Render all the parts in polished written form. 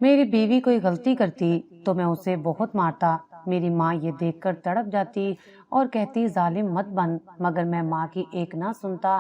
میری بیوی کوئی غلطی کرتی تو میں اسے بہت مارتا۔ میری ماں یہ دیکھ کر تڑپ جاتی اور کہتی ظالم مت بن، مگر میں ماں کی ایک نہ سنتا۔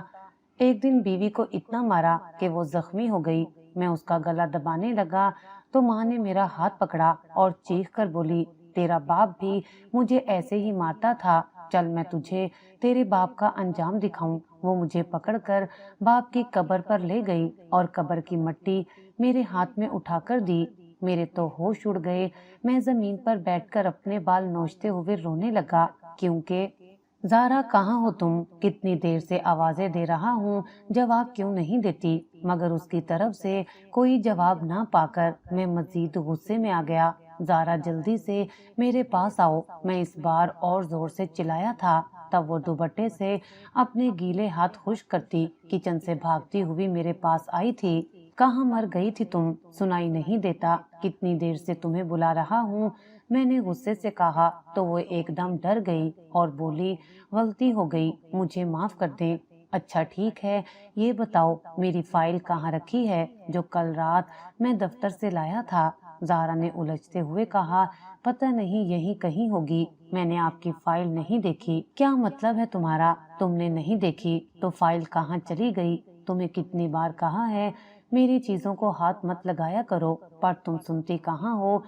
ایک دن بیوی کو اتنا مارا کہ وہ زخمی ہو گئی۔ میں اس کا گلا دبانے لگا تو ماں نے میرا ہاتھ پکڑا اور چیخ کر بولی، تیرا باپ بھی مجھے ایسے ہی مارتا تھا، چل میں تجھے تیرے باپ کا انجام دکھاؤں۔ وہ مجھے پکڑ کر باپ کی قبر پر لے گئی اور قبر کی مٹی میرے ہاتھ میں اٹھا کر دی۔ میرے تو ہوش اڑ گئے۔ میں زمین پر بیٹھ کر اپنے بال نوچتے ہوئے رونے لگا، کیونکہ زارا کہاں ہو تم؟ کتنی دیر سے آوازیں دے رہا ہوں، جواب کیوں نہیں دیتی؟ مگر اس کی طرف سے کوئی جواب نہ پا کر میں مزید غصے میں آ گیا۔ زارا جلدی سے میرے پاس آؤ، میں اس بار اور زور سے چلایا تھا۔ تب وہ دوپٹے سے اپنے گیلے ہاتھ خشک کرتی کچن سے بھاگتی ہوئی میرے پاس آئی تھی۔ کہاں مر گئی تھی تم؟ سنائی نہیں دیتا؟ کتنی دیر سے تمہیں بلا رہا ہوں، میں نے غصے سے کہا تو وہ ایک دم ڈر گئی اور بولی، غلطی ہو گئی، مجھے معاف کر دیں۔ اچھا ٹھیک ہے، یہ بتاؤ میری فائل کہاں رکھی ہے جو کل رات میں دفتر سے لایا تھا؟ زارا نے الجھتے ہوئے کہا، پتہ نہیں، یہیں کہیں ہوگی، میں نے آپ کی فائل نہیں دیکھی۔ کیا مطلب ہے تمہارا؟ تم نے نہیں دیکھی تو فائل کہاں چلی گئی؟ تمہیں کتنی بار کہا ہے میری چیزوں کو ہاتھ مت لگایا کرو، پر تم سنتی کہاں ہو،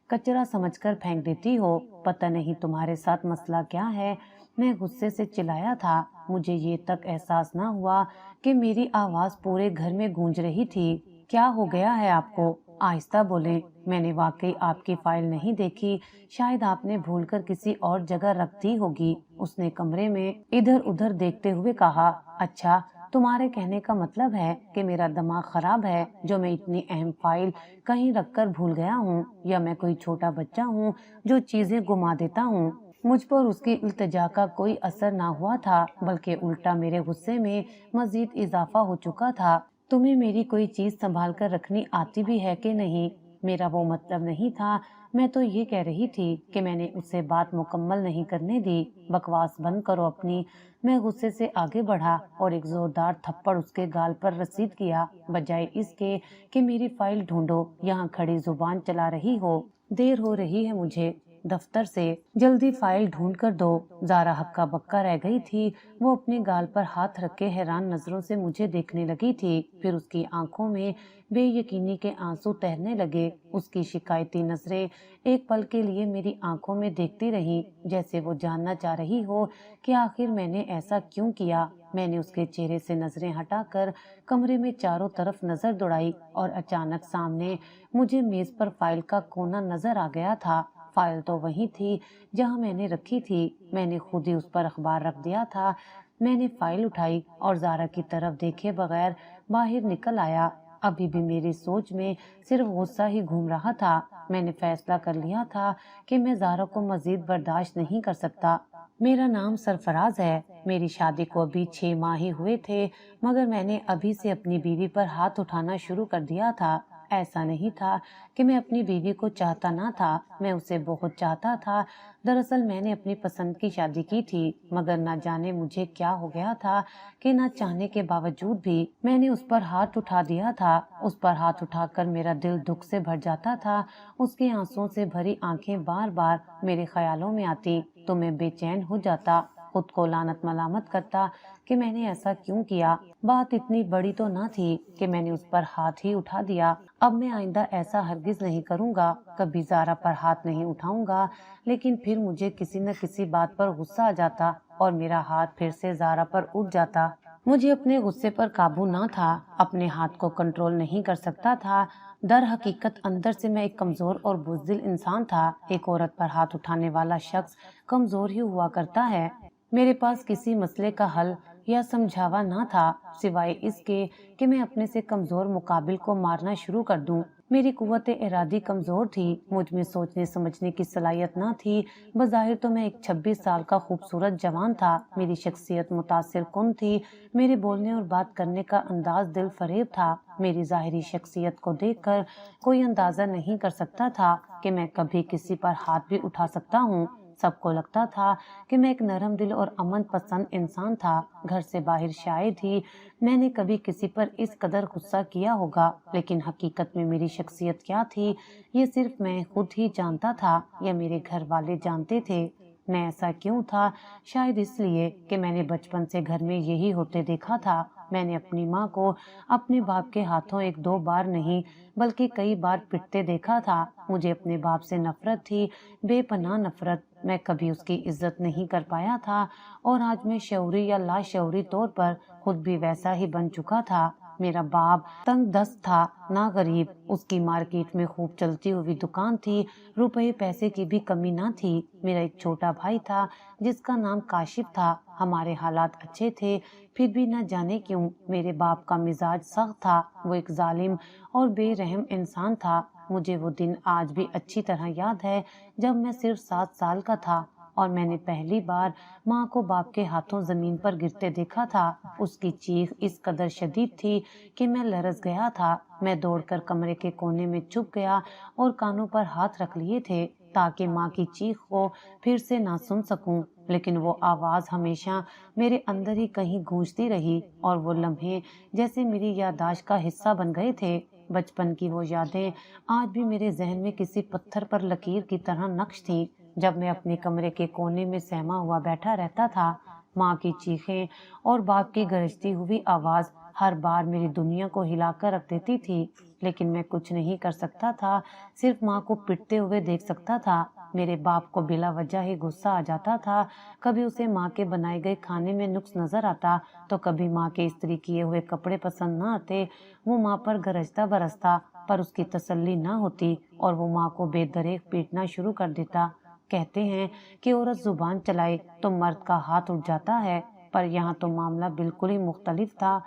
کچرا سمجھ کر پھینک دیتی ہو۔ پتہ نہیں تمہارے ساتھ مسئلہ کیا ہے؟ میں غصے سے چلایا تھا، مجھے یہ تک احساس نہ ہوا کہ میری آواز پورے گھر میں گونج رہی تھی۔ کیا ہو گیا ہے آپ کو؟ آہستہ بولیں۔ میں نے واقعی آپ کی فائل نہیں دیکھی، شاید آپ نے بھول کر کسی اور جگہ رکھ دی ہوگی۔ اس نے کمرے میں ادھر ادھر دیکھتے ہوئے کہا، اچھا، تمہارے کہنے کا مطلب ہے کہ میرا دماغ خراب ہے جو میں اتنی اہم فائل کہیں رکھ کر بھول گیا ہوں، یا میں کوئی چھوٹا بچہ ہوں جو چیزیں گما دیتا ہوں؟ مجھ پر اس کی التجا کا کوئی اثر نہ ہوا تھا، بلکہ الٹا میرے غصے میں مزید اضافہ ہو چکا تھا۔ تمہیں میری کوئی چیز سنبھال کر رکھنی آتی بھی ہے کہ نہیں؟ میرا وہ مطلب نہیں تھا، میں تو یہ کہہ رہی تھی کہ میں نے اسے بات مکمل نہیں کرنے دی۔ بکواس بند کرو اپنی۔ میں غصے سے آگے بڑھا اور ایک زوردار تھپڑ اس کے گال پر رسید کیا۔ بجائے اس کے کہ میری فائل ڈھونڈو، یہاں کھڑی زبان چلا رہی ہو۔ دیر ہو رہی ہے مجھے دفتر سے، جلدی فائل ڈھونڈ کر دو۔ زارا ہکا بکا رہ گئی تھی۔ وہ اپنے گال پر ہاتھ رکھ کے حیران نظروں سے مجھے دیکھنے لگی تھی، پھر اس کی آنکھوں میں بے یقینی کے آنسو تیرنے لگے۔ اس کی شکایتی نظریں ایک پل کے لیے میری آنکھوں میں دیکھتی رہیں، جیسے وہ جاننا چاہ رہی ہو کہ آخر میں نے ایسا کیوں کیا۔ میں نے اس کے چہرے سے نظریں ہٹا کر کمرے میں چاروں طرف نظر دوڑائی اور اچانک سامنے مجھے میز پر فائل کا کونا نظر آ گیا تھا۔ فائل تو وہیں تھی جہاں میں نے رکھی تھی، میں نے خود ہی اس پر اخبار رکھ دیا تھا۔ میں نے فائل اٹھائی اور زارا کی طرف دیکھے بغیر باہر نکل آیا۔ ابھی بھی میری سوچ میں صرف غصہ ہی گھوم رہا تھا۔ میں نے فیصلہ کر لیا تھا کہ میں زارا کو مزید برداشت نہیں کر سکتا۔ میرا نام سرفراز ہے، میری شادی کو ابھی 6 ماہ ہی ہوئے تھے، مگر میں نے ابھی سے اپنی بیوی پر ہاتھ اٹھانا شروع کر دیا تھا۔ ایسا نہیں تھا کہ میں اپنی بیوی کو چاہتا نہ تھا، میں اسے بہت چاہتا تھا۔ دراصل میں نے اپنی پسند کی شادی کی تھی، مگر نہ جانے مجھے کیا ہو گیا تھا کہ نہ چاہنے کے باوجود بھی میں نے اس پر ہاتھ اٹھا دیا تھا۔ اس پر ہاتھ اٹھا کر میرا دل دکھ سے بھر جاتا تھا۔ اس کی آنسوؤں سے بھری آنکھیں بار بار میرے خیالوں میں آتی تو میں بے چین ہو جاتا، خود کو لعنت ملامت کرتا کہ میں نے ایسا کیوں کیا۔ بات اتنی بڑی تو نہ تھی کہ میں نے اس پر ہاتھ ہی اٹھا دیا۔ اب میں آئندہ ایسا ہرگز نہیں کروں گا، کبھی زارا پر ہاتھ نہیں اٹھاؤں گا۔ لیکن پھر مجھے کسی نہ کسی بات پر غصہ آ جاتا اور میرا ہاتھ پھر سے زارا پر اٹھ جاتا۔ مجھے اپنے غصے پر قابو نہ تھا، اپنے ہاتھ کو کنٹرول نہیں کر سکتا تھا۔ در حقیقت اندر سے میں ایک کمزور اور بزدل انسان تھا۔ ایک عورت پر ہاتھ اٹھانے والا شخص کمزور ہی ہوا کرتا ہے۔ میرے پاس کسی مسئلے کا حل یا سمجھاوا نہ تھا، سوائے اس کے کہ میں اپنے سے کمزور مقابل کو مارنا شروع کر دوں۔ میری قوت ارادی کمزور تھی، مجھ میں سوچنے سمجھنے کی صلاحیت نہ تھی۔ بظاہر تو میں ایک 26 سال کا خوبصورت جوان تھا، میری شخصیت متاثر کن تھی، میرے بولنے اور بات کرنے کا انداز دل فریب تھا۔ میری ظاہری شخصیت کو دیکھ کر کوئی اندازہ نہیں کر سکتا تھا کہ میں کبھی کسی پر ہاتھ بھی اٹھا سکتا ہوں۔ سب کو لگتا تھا کہ میں ایک نرم دل اور امن پسند انسان تھا۔ گھر سے باہر شاید ہی میں نے کبھی کسی پر اس قدر غصہ کیا ہوگا، لیکن حقیقت میں میری شخصیت کیا تھی یہ صرف میں خود ہی جانتا تھا یا میرے گھر والے جانتے تھے۔ میں ایسا کیوں تھا؟ شاید اس لیے کہ میں نے بچپن سے گھر میں یہی ہوتے دیکھا تھا۔ میں نے اپنی ماں کو اپنے باپ کے ہاتھوں ایک دو بار نہیں بلکہ کئی بار پٹتے دیکھا تھا۔ مجھے اپنے باپ سے نفرت تھی، بے پناہ نفرت۔ میں کبھی اس کی عزت نہیں کر پایا تھا اور آج میں شعوری یا لاشعوری طور پر خود بھی ویسا ہی بن چکا تھا۔ میرا باپ تنگ دست تھا، نہ غریب۔ اس کی مارکیٹ میں خوب چلتی ہوئی دکان تھی، روپے پیسے کی بھی کمی نہ تھی۔ میرا ایک چھوٹا بھائی تھا جس کا نام کاشف تھا۔ ہمارے حالات اچھے تھے، پھر بھی نہ جانے کیوں میرے باپ کا مزاج سخت تھا۔ وہ ایک ظالم اور بے رحم انسان تھا۔ مجھے وہ دن آج بھی اچھی طرح یاد ہے جب میں صرف 7 سال کا تھا اور میں نے پہلی بار ماں کو باپ کے ہاتھوں زمین پر گرتے دیکھا تھا۔ اس کی چیخ اس قدر شدید تھی کہ میں لرز گیا تھا۔ میں دوڑ کر کمرے کے کونے میں چھپ گیا اور کانوں پر ہاتھ رکھ لیے تھے تاکہ ماں کی چیخ کو پھر سے نہ سن سکوں، لیکن وہ آواز ہمیشہ میرے اندر ہی کہیں گونجتی رہی اور وہ لمحے جیسے میری یادداشت کا حصہ بن گئے تھے۔ بچپن کی وہ یادیں آج بھی میرے ذہن میں کسی پتھر پر لکیر کی طرح نقش تھیں۔ جب میں اپنے کمرے کے کونے میں سہما ہوا بیٹھا رہتا تھا، ماں کی چیخیں اور باپ کی گرجتی ہوئی آواز ہر بار میری دنیا کو ہلا کر رکھ دیتی تھی، لیکن میں کچھ نہیں کر سکتا تھا، صرف ماں کو پٹتے ہوئے دیکھ سکتا تھا۔ میرے باپ کو بلا وجہ ہی غصہ آ جاتا تھا، کبھی اسے ماں کے بنائے گئے کھانے میں نقص نظر آتا تو کبھی ماں کے استری کیے ہوئے کپڑے پسند نہ آتے۔ وہ ماں پر گرجتا برستا پر اس کی تسلی نہ ہوتی اور وہ ماں کو بے دریغ پیٹنا شروع کر دیتا۔ کہتے ہیں کہ عورت زبان چلائے تو مرد کا ہاتھ اٹھ جاتا ہے، پر یہاں تو معاملہ بالکل ہی مختلف تھا۔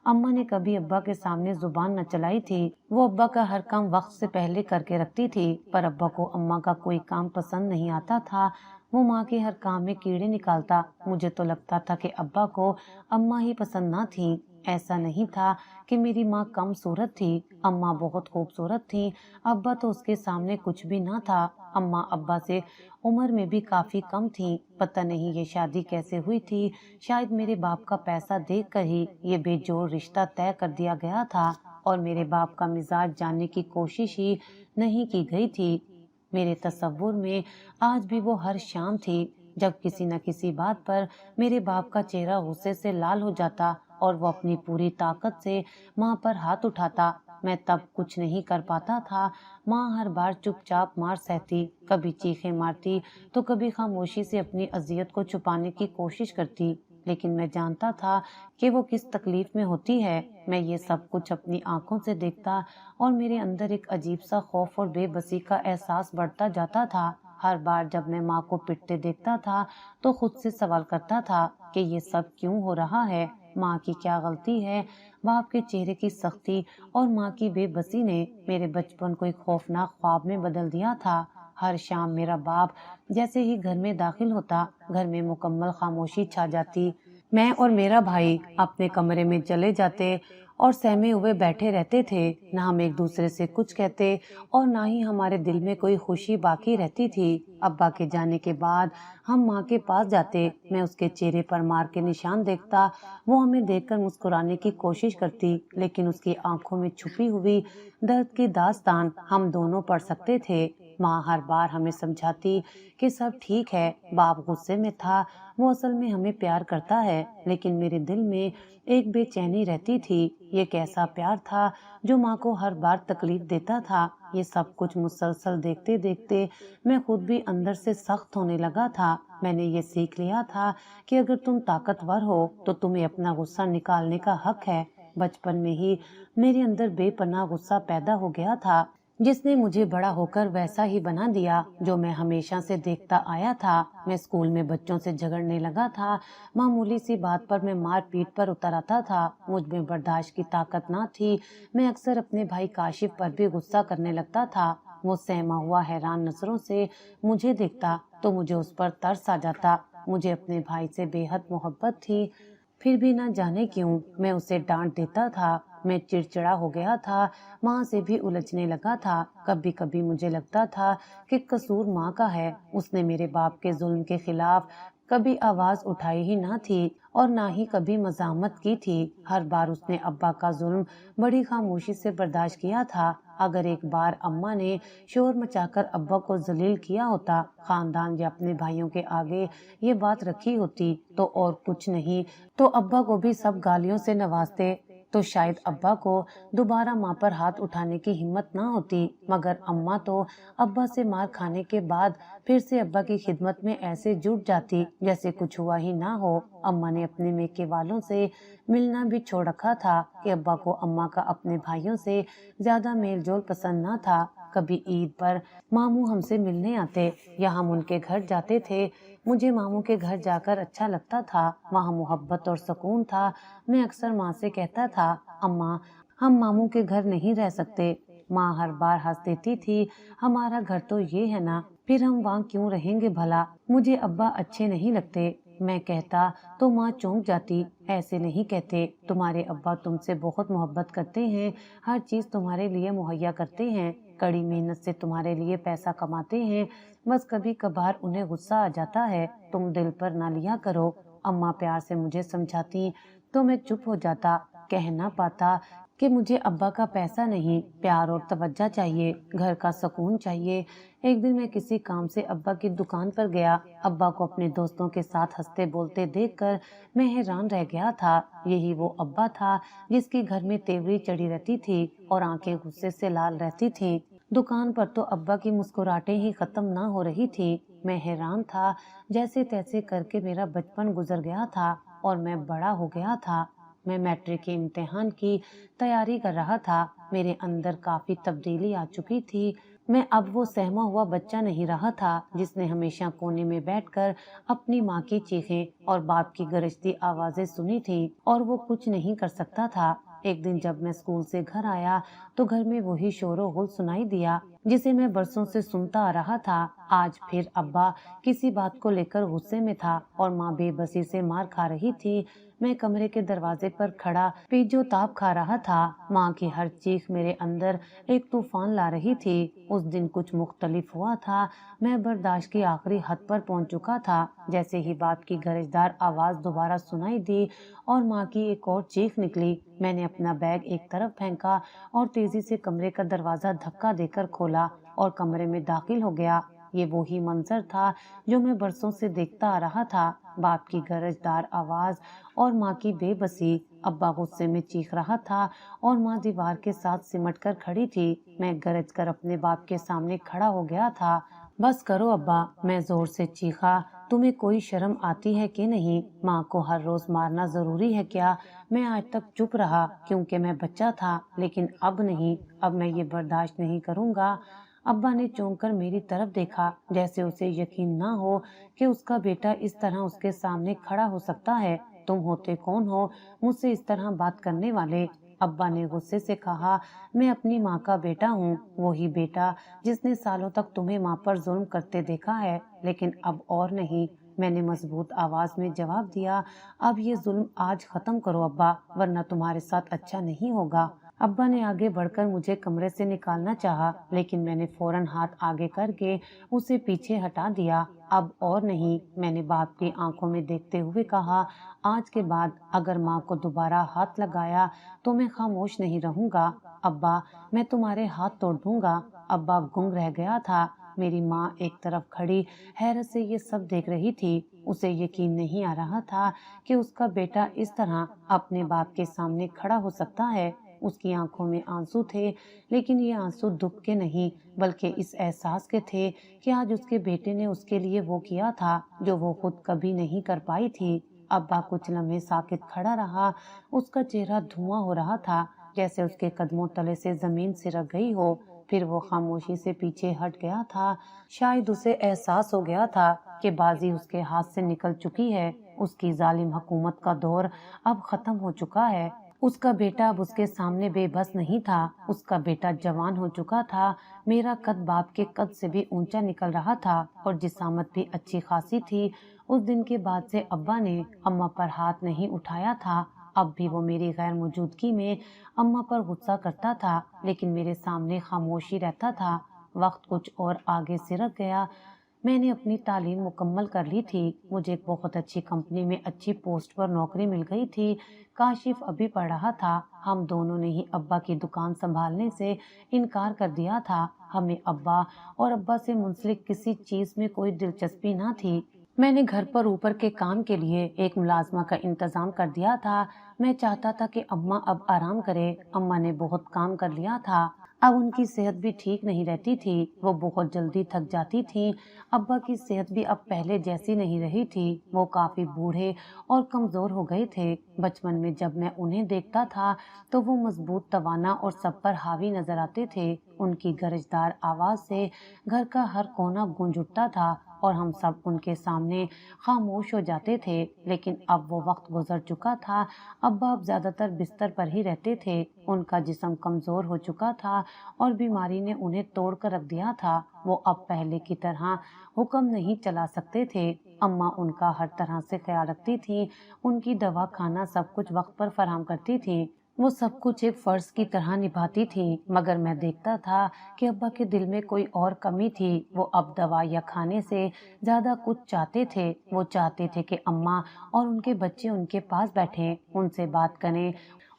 اماں نے کبھی ابا کے سامنے زبان نہ چلائی تھی۔ وہ ابا کا ہر کام وقت سے پہلے کر کے رکھتی تھی، پر ابا کو اماں کا کوئی کام پسند نہیں آتا تھا۔ وہ ماں کے ہر کام میں کیڑے نکالتا۔ مجھے تو لگتا تھا کہ ابا کو اماں ہی پسند نہ تھی۔ ایسا نہیں تھا کہ میری ماں کم صورت تھی، اماں بہت خوبصورت تھی۔ ابا تو اس کے سامنے کچھ بھی نہ تھا۔ اماں ابا سے عمر میں بھی کافی کم تھی۔ پتہ نہیں یہ شادی کیسے ہوئی تھی، شاید میرے باپ کا پیسہ دیکھ کر ہی یہ بے جوڑ رشتہ طے کر دیا گیا تھا اور میرے باپ کا مزاج جاننے کی کوشش ہی نہیں کی گئی تھی۔ میرے تصور میں آج بھی وہ ہر شام تھی جب کسی نہ کسی بات پر میرے باپ کا چہرہ غصے سے لال ہو جاتا اور وہ اپنی پوری طاقت سے ماں پر ہاتھ اٹھاتا۔ میں تب کچھ نہیں کر پاتا تھا۔ ماں ہر بار چپ چاپ مار سہتی، کبھی چیخیں مارتی تو کبھی خاموشی سے اپنی اذیت کو چھپانے کی کوشش کرتی، لیکن میں جانتا تھا کہ وہ کس تکلیف میں ہوتی ہے۔ میں یہ سب کچھ اپنی آنکھوں سے دیکھتا اور میرے اندر ایک عجیب سا خوف اور بے بسی کا احساس بڑھتا جاتا تھا۔ ہر بار جب میں ماں کو پٹتے دیکھتا تھا تو خود سے سوال کرتا تھا کہ یہ سب کیوں ہو رہا ہے؟ ماں کی کیا غلطی ہے؟ باپ کے چہرے کی سختی اور ماں کی بے بسی نے میرے بچپن کو ایک خوفناک خواب میں بدل دیا تھا۔ ہر شام میرا باپ جیسے ہی گھر میں داخل ہوتا، گھر میں مکمل خاموشی چھا جاتی۔ میں اور میرا بھائی اپنے کمرے میں چلے جاتے اور سہمے ہوئے بیٹھے رہتے تھے۔ نہ ہم ایک دوسرے سے کچھ کہتے اور نہ ہی ہمارے دل میں کوئی خوشی باقی رہتی تھی۔ ابا کے جانے کے بعد ہم ماں کے پاس جاتے، میں اس کے چہرے پر مار کے نشان دیکھتا۔ وہ ہمیں دیکھ کر مسکرانے کی کوشش کرتی، لیکن اس کی آنکھوں میں چھپی ہوئی درد کی داستان ہم دونوں پڑھ سکتے تھے۔ ماں ہر بار ہمیں سمجھاتی کہ سب ٹھیک ہے، باپ غصے میں تھا، وہ اصل میں ہمیں پیار کرتا ہے، لیکن میرے دل میں ایک بے چینی رہتی تھی۔ یہ کیسا پیار تھا جو ماں کو ہر بار تکلیف دیتا تھا؟ یہ سب کچھ مسلسل دیکھتے دیکھتے میں خود بھی اندر سے سخت ہونے لگا تھا۔ میں نے یہ سیکھ لیا تھا کہ اگر تم طاقتور ہو تو تمہیں اپنا غصہ نکالنے کا حق ہے۔ بچپن میں ہی میرے اندر بے پناہ غصہ پیدا ہو گیا تھا جس نے مجھے بڑا ہو کر ویسا ہی بنا دیا جو میں ہمیشہ سے دیکھتا آیا تھا۔ میں اسکول میں بچوں سے جھگڑنے لگا تھا، معمولی سی بات پر میں مار پیٹ پر اتر آتا تھا۔ مجھ میں برداشت کی طاقت نہ تھی۔ میں اکثر اپنے بھائی کاشف پر بھی غصہ کرنے لگتا تھا۔ وہ سہما ہوا حیران نظروں سے مجھے دیکھتا تو مجھے اس پر ترس آ جاتا۔ مجھے اپنے بھائی سے بے حد محبت تھی، پھر بھی نہ جانے کیوں میں اسے ڈانٹ دیتا تھا۔ میں چڑچڑا ہو گیا تھا، ماں سے بھی الجھنے لگا تھا۔ کبھی کبھی مجھے لگتا تھا کہ قصور ماں کا ہے، اس نے میرے باپ کے ظلم کے خلاف کبھی آواز اٹھائی ہی نہ تھی اور نہ ہی کبھی مزاحمت کی تھی۔ ہر بار اس نے ابا کا ظلم بڑی خاموشی سے برداشت کیا تھا۔ اگر ایک بار اماں نے شور مچا کر ابا کو ذلیل کیا ہوتا، خاندان یا اپنے بھائیوں کے آگے یہ بات رکھی ہوتی تو اور کچھ نہیں تو ابا کو بھی سب گالیوں سے نوازتے تو شاید ابا کو دوبارہ ماں پر ہاتھ اٹھانے کی ہمت نہ ہوتی، مگر اماں تو ابا سے مار کھانے کے بعد پھر سے ابا کی خدمت میں ایسے جٹ جاتی جیسے کچھ ہوا ہی نہ ہو۔ اماں نے اپنے میکے والوں سے ملنا بھی چھوڑ رکھا تھا کہ ابا کو اماں کا اپنے بھائیوں سے زیادہ میل جول پسند نہ تھا۔ کبھی عید پر ماموں ہم سے ملنے آتے یا ہم ان کے گھر جاتے تھے۔ مجھے ماموں کے گھر جا کر اچھا لگتا تھا، وہاں محبت اور سکون تھا۔ میں اکثر ماں سے کہتا تھا، اماں ہم ماموں کے گھر نہیں رہ سکتے۔ ماں ہر بار ہنس دیتی تھی، ہمارا گھر تو یہ ہے نا، پھر ہم وہاں کیوں رہیں گے بھلا، مجھے ابا اچھے نہیں لگتے۔ میں کہتا تو ماں چونک جاتی، ایسے نہیں کہتے، تمہارے ابا تم سے بہت محبت کرتے ہیں، ہر چیز تمہارے لیے مہیا کرتے ہیں، کڑی محنت سے تمہارے لیے پیسہ کماتے ہیں، بس کبھی کبھار انہیں غصہ آ جاتا ہے، تم دل پر نہ لیا کرو۔ اماں پیار سے مجھے سمجھاتی تو میں چپ ہو جاتا، کہہ نہ پاتا کہ مجھے ابا کا پیسہ نہیں، پیار اور توجہ چاہیے، گھر کا سکون چاہیے۔ ایک دن میں کسی کام سے ابا کی دکان پر گیا، ابا کو اپنے دوستوں کے ساتھ ہنستے بولتے دیکھ کر میں حیران رہ گیا تھا۔ یہی وہ ابا تھا جس کی گھر میں تیوری چڑھی رہتی تھی اور آنکھیں غصے سے لال رہتی تھیں۔ دکان پر تو ابا کی مسکراہٹیں ہی ختم نہ ہو رہی تھی۔ میں حیران تھا، جیسے تیسے کر کے میرا بچپن گزر گیا تھا اور میں بڑا ہو گیا تھا۔ میں میٹرک کے امتحان کی تیاری کر رہا تھا، میرے اندر کافی تبدیلی آ چکی تھی۔ میں اب وہ سہما ہوا بچہ نہیں رہا تھا جس نے ہمیشہ کونے میں بیٹھ کر اپنی ماں کی چیخیں اور باپ کی گرجتی آوازیں سنی تھی اور وہ کچھ نہیں کر سکتا تھا۔ ایک دن جب میں اسکول سے گھر آیا تو گھر میں وہی شور و غل سنائی دیا جسے میں برسوں سے سنتا آ رہا تھا۔ آج پھر ابا کسی بات کو لے کر غصے میں تھا اور ماں بے بسی سے مار کھا رہی تھی۔ میں کمرے کے دروازے پر کھڑا پیجو تاب کھا رہا تھا، ماں کی ہر چیخ میرے اندر ایک طوفان لا رہی تھی۔ اس دن کچھ مختلف ہوا تھا، میں برداشت کی آخری حد پر پہنچ چکا تھا۔ جیسے ہی باپ کی گرجدار آواز دوبارہ سنائی دی اور ماں کی ایک اور چیخ نکلی، میں نے اپنا بیگ ایک طرف پھینکا اور تیزی سے کمرے کا دروازہ دھکا دے کر کھولا اور کمرے میں داخل ہو گیا۔ یہ وہی منظر تھا جو میں برسوں سے دیکھتا آ رہا تھا، باپ کی گرجدار آواز اور ماں کی بے بسی۔ ابا غصے میں چیخ رہا تھا اور ماں دیوار کے ساتھ سمٹ کر کھڑی تھی۔ میں گرج کر اپنے باپ کے سامنے کھڑا ہو گیا تھا۔ بس کرو ابا، میں زور سے چیخا، تمہیں کوئی شرم آتی ہے کہ نہیں؟ ماں کو ہر روز مارنا ضروری ہے کیا؟ میں آج تک چپ رہا کیونکہ میں بچہ تھا، لیکن اب نہیں، اب میں یہ برداشت نہیں کروں گا۔ ابا نے چونک کر میری طرف دیکھا جیسے اسے یقین نہ ہو کہ اس کا بیٹا اس طرح اس کے سامنے کھڑا ہو سکتا ہے۔ تم ہوتے کون ہو مجھ سے اس طرح بات کرنے والے؟ ابا نے غصے سے کہا، میں اپنی ماں کا بیٹا ہوں، وہی بیٹا جس نے سالوں تک تمہیں ماں پر ظلم کرتے دیکھا ہے، لیکن اب اور نہیں۔ میں نے مضبوط آواز میں جواب دیا، اب یہ ظلم آج ختم کرو ابا، ورنہ تمہارے ساتھ اچھا نہیں ہوگا۔ ابا نے آگے بڑھ کر مجھے کمرے سے نکالنا چاہا، لیکن میں نے فوراً ہاتھ آگے کر کے اسے پیچھے ہٹا دیا۔ اب اور نہیں، میں نے باپ کی آنکھوں میں دیکھتے ہوئے کہا، آج کے بعد اگر ماں کو دوبارہ ہاتھ لگایا تو میں خاموش نہیں رہوں گا۔ ابا، میں تمہارے ہاتھ توڑ دوں گا۔ ابا گنگ رہ گیا تھا۔ میری ماں ایک طرف کھڑی حیرت سے یہ سب دیکھ رہی تھی۔ اسے یقین نہیں آ رہا تھا کہ اس کا بیٹا اس طرح اپنے باپ کے سامنے کھڑا ہو سکتا ہے۔ اس کی آنکھوں میں آنسو تھے، لیکن یہ آنسو دکھ کے نہیں بلکہ اس احساس کے تھے کہ آج اس کے بیٹے نے اس کے لیے وہ کیا تھا جو وہ خود کبھی نہیں کر پائی تھی۔ ابا کچھ لمحے ساکت کھڑا رہا، اس کا چہرہ دھواں ہو رہا تھا جیسے اس کے قدموں تلے سے زمین سرک گئی ہو، پھر وہ خاموشی سے پیچھے ہٹ گیا تھا۔ شاید اسے احساس ہو گیا تھا کہ بازی اس کے ہاتھ سے نکل چکی ہے، اس کی ظالم حکومت کا دور اب ختم ہو چکا ہے۔ اس کا بیٹا اب اس کے سامنے بے بس نہیں تھا، اس کا بیٹا جوان ہو چکا تھا۔ میرا قد باپ کے قد سے بھی اونچا نکل رہا تھا اور جسامت بھی اچھی خاصی تھی۔ اس دن کے بعد سے ابا نے اماں پر ہاتھ نہیں اٹھایا تھا۔ اب بھی وہ میری غیر موجودگی میں اماں پر غصہ کرتا تھا، لیکن میرے سامنے خاموشی رہتا تھا۔ وقت کچھ اور آگے سرک گیا۔ میں نے اپنی تعلیم مکمل کر لی تھی، مجھے ایک بہت اچھی کمپنی میں اچھی پوسٹ پر نوکری مل گئی تھی۔ کاشف ابھی پڑھ رہا تھا۔ ہم دونوں نے ہی ابا کی دکان سنبھالنے سے انکار کر دیا تھا۔ ہمیں ابا سے منسلک کسی چیز میں کوئی دلچسپی نہ تھی۔ میں نے گھر پر اوپر کے کام کے لیے ایک ملازمہ کا انتظام کر دیا تھا۔ میں چاہتا تھا کہ اماں اب آرام کرے۔ اماں نے بہت کام کر لیا تھا، اب ان کی صحت بھی ٹھیک نہیں رہتی تھی، وہ بہت جلدی تھک جاتی تھی۔ ابا کی صحت بھی اب پہلے جیسی نہیں رہی تھی، وہ کافی بوڑھے اور کمزور ہو گئے تھے۔ بچپن میں جب میں انہیں دیکھتا تھا تو وہ مضبوط، توانا اور سب پر حاوی نظر آتے تھے۔ ان کی گرجدار آواز سے گھر کا ہر کونا گونج اٹھتا تھا اور ہم سب ان کے سامنے خاموش ہو جاتے تھے۔ لیکن اب وہ وقت گزر چکا تھا۔ ابا اب زیادہ تر بستر پر ہی رہتے تھے۔ ان کا جسم کمزور ہو چکا تھا اور بیماری نے انہیں توڑ کر رکھ دیا تھا۔ وہ اب پہلے کی طرح حکم نہیں چلا سکتے تھے۔ اماں ان کا ہر طرح سے خیال رکھتی تھی، ان کی دوا کھانا سب کچھ وقت پر فراہم کرتی تھی۔ وہ سب کچھ ایک فرض کی طرح نبھاتی تھی، مگر میں دیکھتا تھا کہ ابا کے دل میں کوئی اور کمی تھی۔ وہ اب دوا یا کھانے سے زیادہ کچھ چاہتے تھے۔ وہ چاہتے تھے کہ اماں اور ان کے بچے ان کے پاس بیٹھیں، ان سے بات کریں،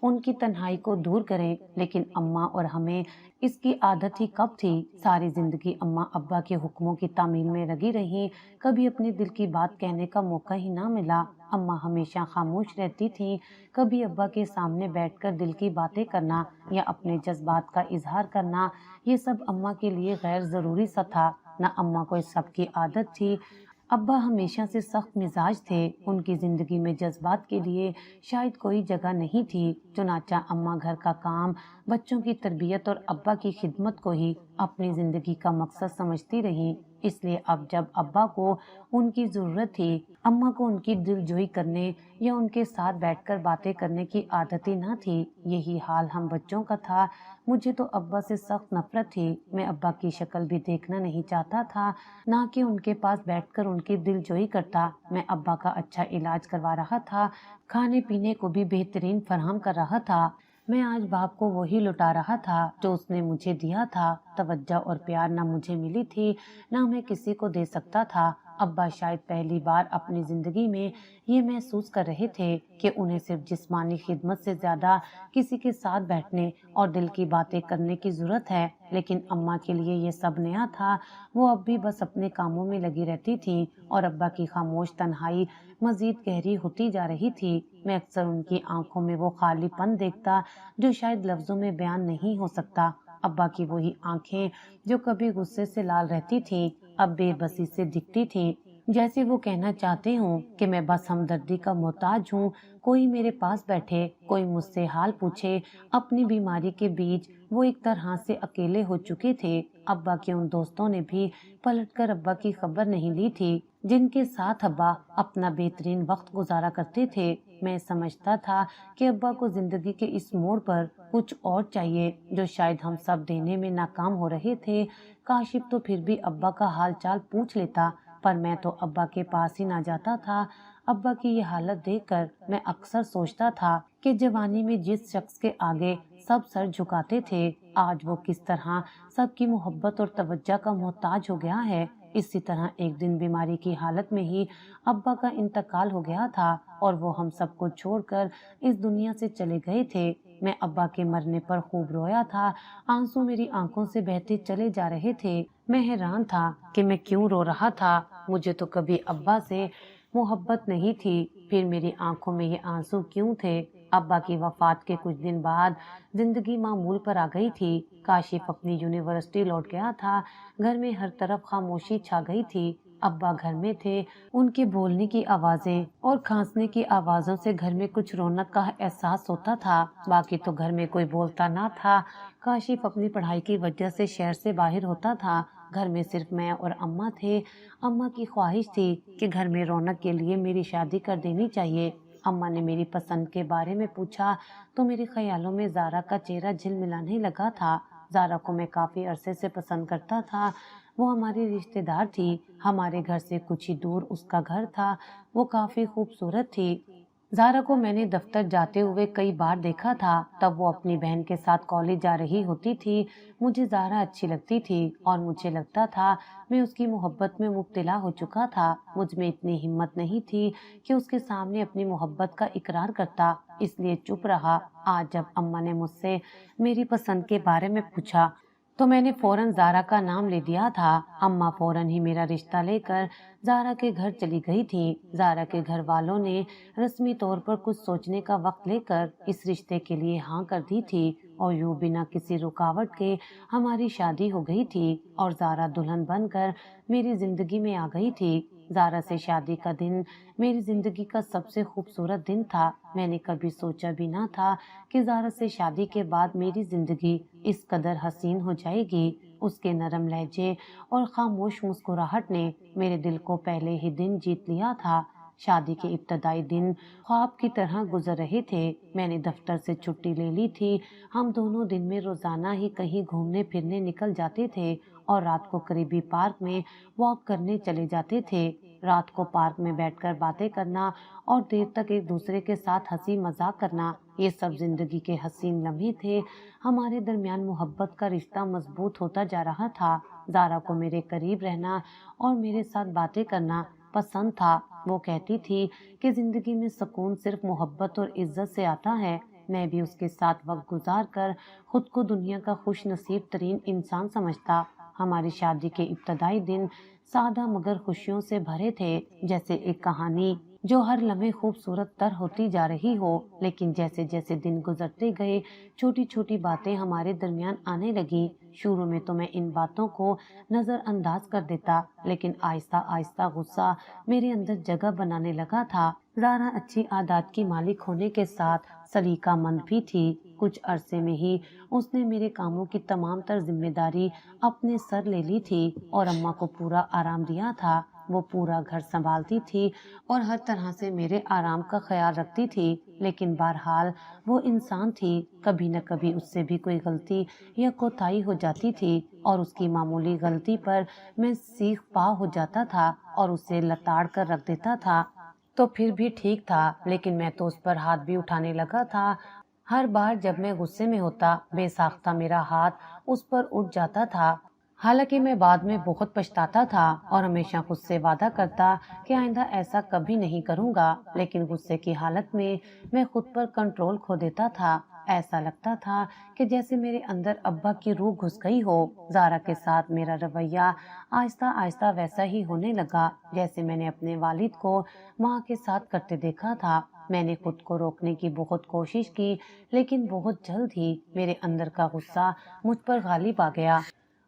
ان کی تنہائی کو دور کریں۔ لیکن اماں اور ہمیں اس کی عادت ہی کب تھی؟ ساری زندگی اماں ابا کے حکموں کی تعمیل میں لگی رہی، کبھی اپنے دل کی بات کہنے کا موقع ہی نہ ملا۔ اماں ہمیشہ خاموش رہتی تھی، کبھی ابا کے سامنے بیٹھ کر دل کی باتیں کرنا یا اپنے جذبات کا اظہار کرنا، یہ سب اماں کے لیے غیر ضروری سا تھا۔ نہ اماں کو اس سب کی عادت تھی۔ ابا ہمیشہ سے سخت مزاج تھے، ان کی زندگی میں جذبات کے لیے شاید کوئی جگہ نہیں تھی۔ چنانچہ اماں گھر کا کام، بچوں کی تربیت اور ابا کی خدمت کو ہی اپنی زندگی کا مقصد سمجھتی رہی۔ اس لیے اب جب ابا کو ان کی ضرورت تھی، اماں کو ان کی دل جوئی کرنے یا ان کے ساتھ بیٹھ کر باتیں کرنے کی عادت ہی نہ تھی۔ یہی حال ہم بچوں کا تھا۔ مجھے تو ابا سے سخت نفرت تھی۔ میں ابا کی شکل بھی دیکھنا نہیں چاہتا تھا، نہ کہ ان کے پاس بیٹھ کر ان کی دل جوئی کرتا۔ میں ابا کا اچھا علاج کروا رہا تھا، کھانے پینے کو بھی بہترین فراہم کر رہا تھا۔ میں آج باپ کو وہی لوٹا رہا تھا جو اس نے مجھے دیا تھا۔ توجہ اور پیار نہ مجھے ملی تھی، نہ میں کسی کو دے سکتا تھا۔ ابا شاید پہلی بار اپنی زندگی میں یہ محسوس کر رہے تھے کہ انہیں صرف جسمانی خدمت سے زیادہ کسی کے ساتھ بیٹھنے اور دل کی باتیں کرنے کی ضرورت ہے۔ لیکن اماں کے لیے یہ سب نیا تھا۔ وہ اب بھی بس اپنے کاموں میں لگی رہتی تھی اور ابا کی خاموش تنہائی مزید گہری ہوتی جا رہی تھی۔ میں اکثر ان کی آنکھوں میں وہ خالی پن دیکھتا جو شاید لفظوں میں بیان نہیں ہو سکتا۔ ابا کی وہی آنکھیں جو کبھی غصے سے لال رہتی تھیں، اب بے بسی سے دکھتی تھیں، جیسے وہ کہنا چاہتے ہوں کہ میں بس ہمدردی کا محتاج ہوں، کوئی میرے پاس بیٹھے، کوئی مجھ سے حال پوچھے۔ اپنی بیماری کے بیچ وہ ایک طرح سے اکیلے ہو چکے تھے۔ ابا کے ان دوستوں نے بھی پلٹ کر ابا کی خبر نہیں لی تھی جن کے ساتھ ابا اپنا بہترین وقت گزارا کرتے تھے۔ میں سمجھتا تھا کہ ابا کو زندگی کے اس موڑ پر کچھ اور چاہیے جو شاید ہم سب دینے میں ناکام ہو رہے تھے۔ کاشف تو پھر بھی ابا کا حال چال پوچھ لیتا، پر میں تو ابا کے پاس ہی نہ جاتا تھا۔ ابا کی یہ حالت دیکھ کر میں اکثر سوچتا تھا کہ جوانی میں جس شخص کے آگے سب سر جھکاتے تھے، آج وہ کس طرح سب کی محبت اور توجہ کا محتاج ہو گیا ہے۔ اسی طرح ایک دن بیماری کی حالت میں ہی ابا کا انتقال ہو گیا تھا اور وہ ہم سب کو چھوڑ کر اس دنیا سے چلے گئے تھے۔ میں ابا کے مرنے پر خوب رویا تھا، آنسو میری آنکھوں سے بہتے چلے جا رہے تھے۔ میں حیران تھا کہ میں کیوں رو رہا تھا، مجھے تو کبھی ابا سے محبت نہیں تھی، پھر میری آنکھوں میں یہ آنسو کیوں تھے؟ ابا کی وفات کے کچھ دن بعد زندگی معمول پر آ گئی تھی۔ کاشف اپنی یونیورسٹی لوٹ گیا تھا، گھر میں ہر طرف خاموشی چھا گئی تھی۔ ابا گھر میں تھے، ان کے بولنے کی آوازیں اور کھانسنے کی آوازوں سے گھر میں کچھ رونق کا احساس ہوتا تھا، باقی تو گھر میں کوئی بولتا نہ تھا۔ کاشف اپنی پڑھائی کی وجہ سے شہر سے باہر ہوتا تھا، گھر میں صرف میں اور اماں تھے۔ اماں کی خواہش تھی کہ گھر میں رونق کے لیے میری شادی کر دینی چاہیے۔ اماں نے میری پسند کے بارے میں پوچھا تو میرے خیالوں میں زارا کا چہرہ جھلملانے لگا تھا۔ زارا کو میں کافی عرصے سے پسند کرتا تھا، وہ ہماری رشتہ دار تھی، ہمارے گھر سے کچھ ہی دور اس کا گھر تھا، وہ کافی خوبصورت تھی، زارا کو میں نے دفتر جاتے ہوئے کئی بار دیکھا تھا، تب وہ اپنی بہن کے ساتھ کالج جا رہی ہوتی تھی۔ مجھے زارا اچھی لگتی تھی اور مجھے لگتا تھا میں اس کی محبت میں مبتلا ہو چکا تھا۔ مجھ میں اتنی ہمت نہیں تھی کہ اس کے سامنے اپنی محبت کا اقرار کرتا، اس لیے چپ رہا۔ آج جب اماں نے مجھ سے میری پسند کے بارے میں پوچھا تو میں نے فوراً زارا کا نام لے دیا تھا۔ اماں فوراً ہی میرا رشتہ لے کر زارا کے گھر چلی گئی تھی۔ زارا کے گھر والوں نے رسمی طور پر کچھ سوچنے کا وقت لے کر اس رشتے کے لیے ہاں کر دی تھی، اور یوں بنا کسی رکاوٹ کے ہماری شادی ہو گئی تھی اور زارا دلہن بن کر میری زندگی میں آ گئی تھی۔ زارا سے شادی کا دن میری زندگی کا سب سے خوبصورت دن تھا۔ میں نے کبھی سوچا بھی نہ تھا کہ زارا سے شادی کے بعد میری زندگی اس قدر حسین ہو جائے گی۔ اس کے نرم لہجے اور خاموش مسکراہٹ نے میرے دل کو پہلے ہی دن جیت لیا تھا۔ شادی کے ابتدائی دن خواب کی طرح گزر رہے تھے۔ میں نے دفتر سے چھٹی لے لی تھی۔ ہم دونوں دن میں روزانہ ہی کہیں گھومنے پھرنے نکل جاتے تھے اور رات کو قریبی پارک میں واک کرنے چلے جاتے تھے۔ رات کو پارک میں بیٹھ کر باتیں کرنا اور دیر تک ایک دوسرے کے ساتھ ہنسی مذاق کرنا، یہ سب زندگی کے حسین لمحے تھے۔ ہمارے درمیان محبت کا رشتہ مضبوط ہوتا جا رہا تھا۔ زارا کو میرے قریب رہنا اور میرے ساتھ باتیں کرنا پسند تھا۔ وہ کہتی تھی کہ زندگی میں سکون صرف محبت اور عزت سے آتا ہے۔ میں بھی اس کے ساتھ وقت گزار کر خود کو دنیا کا خوش نصیب ترین انسان سمجھتا۔ ہماری شادی کے ابتدائی دن سادہ مگر خوشیوں سے بھرے تھے، جیسے ایک کہانی جو ہر لمحے خوبصورت تر ہوتی جا رہی ہو۔ لیکن جیسے جیسے دن گزرتے گئے چھوٹی چھوٹی باتیں ہمارے درمیان آنے لگی۔ شروع میں تو میں ان باتوں کو نظر انداز کر دیتا، لیکن آہستہ آہستہ غصہ میرے اندر جگہ بنانے لگا تھا۔ زارا اچھی عادات کی مالک ہونے کے ساتھ سلیقہ مند بھی تھی۔ کچھ عرصے میں ہی اس نے میرے کاموں کی تمام تر ذمہ داری اپنے سر لے لی تھی اور اماں کو پورا آرام دیا تھا۔ وہ پورا گھر سنبھالتی تھی اور ہر طرح سے میرے آرام کا خیال رکھتی تھی، لیکن بہرحال وہ انسان تھی، کبھی نہ کبھی اس سے بھی کوئی غلطی یا کوتاہی ہو جاتی تھی، اور اس کی معمولی غلطی پر میں سیخ پا ہو جاتا تھا اور اسے لتاڑ کر رکھ دیتا تھا۔ تو پھر بھی ٹھیک تھا، لیکن میں تو اس پر ہاتھ بھی اٹھانے لگا تھا۔ ہر بار جب میں غصے میں ہوتا، بے ساختہ میرا ہاتھ اس پر اٹھ جاتا تھا۔ حالانکہ میں بعد میں بہت پچھتاتا تھا اور ہمیشہ خود سے وعدہ کرتا کہ آئندہ ایسا کبھی نہیں کروں گا، لیکن غصے کی حالت میں خود پر کنٹرول کھو دیتا تھا۔ ایسا لگتا تھا کہ جیسے میرے اندر ابا کی روح گھس گئی ہو۔ زارا کے ساتھ میرا رویہ آہستہ آہستہ ویسا ہی ہونے لگا جیسے میں نے اپنے والد کو ماں کے ساتھ کرتے دیکھا تھا۔ میں نے خود کو روکنے کی بہت کوشش کی، لیکن بہت جلد ہی میرے اندر کا غصہ مجھ پر غالب آ گیا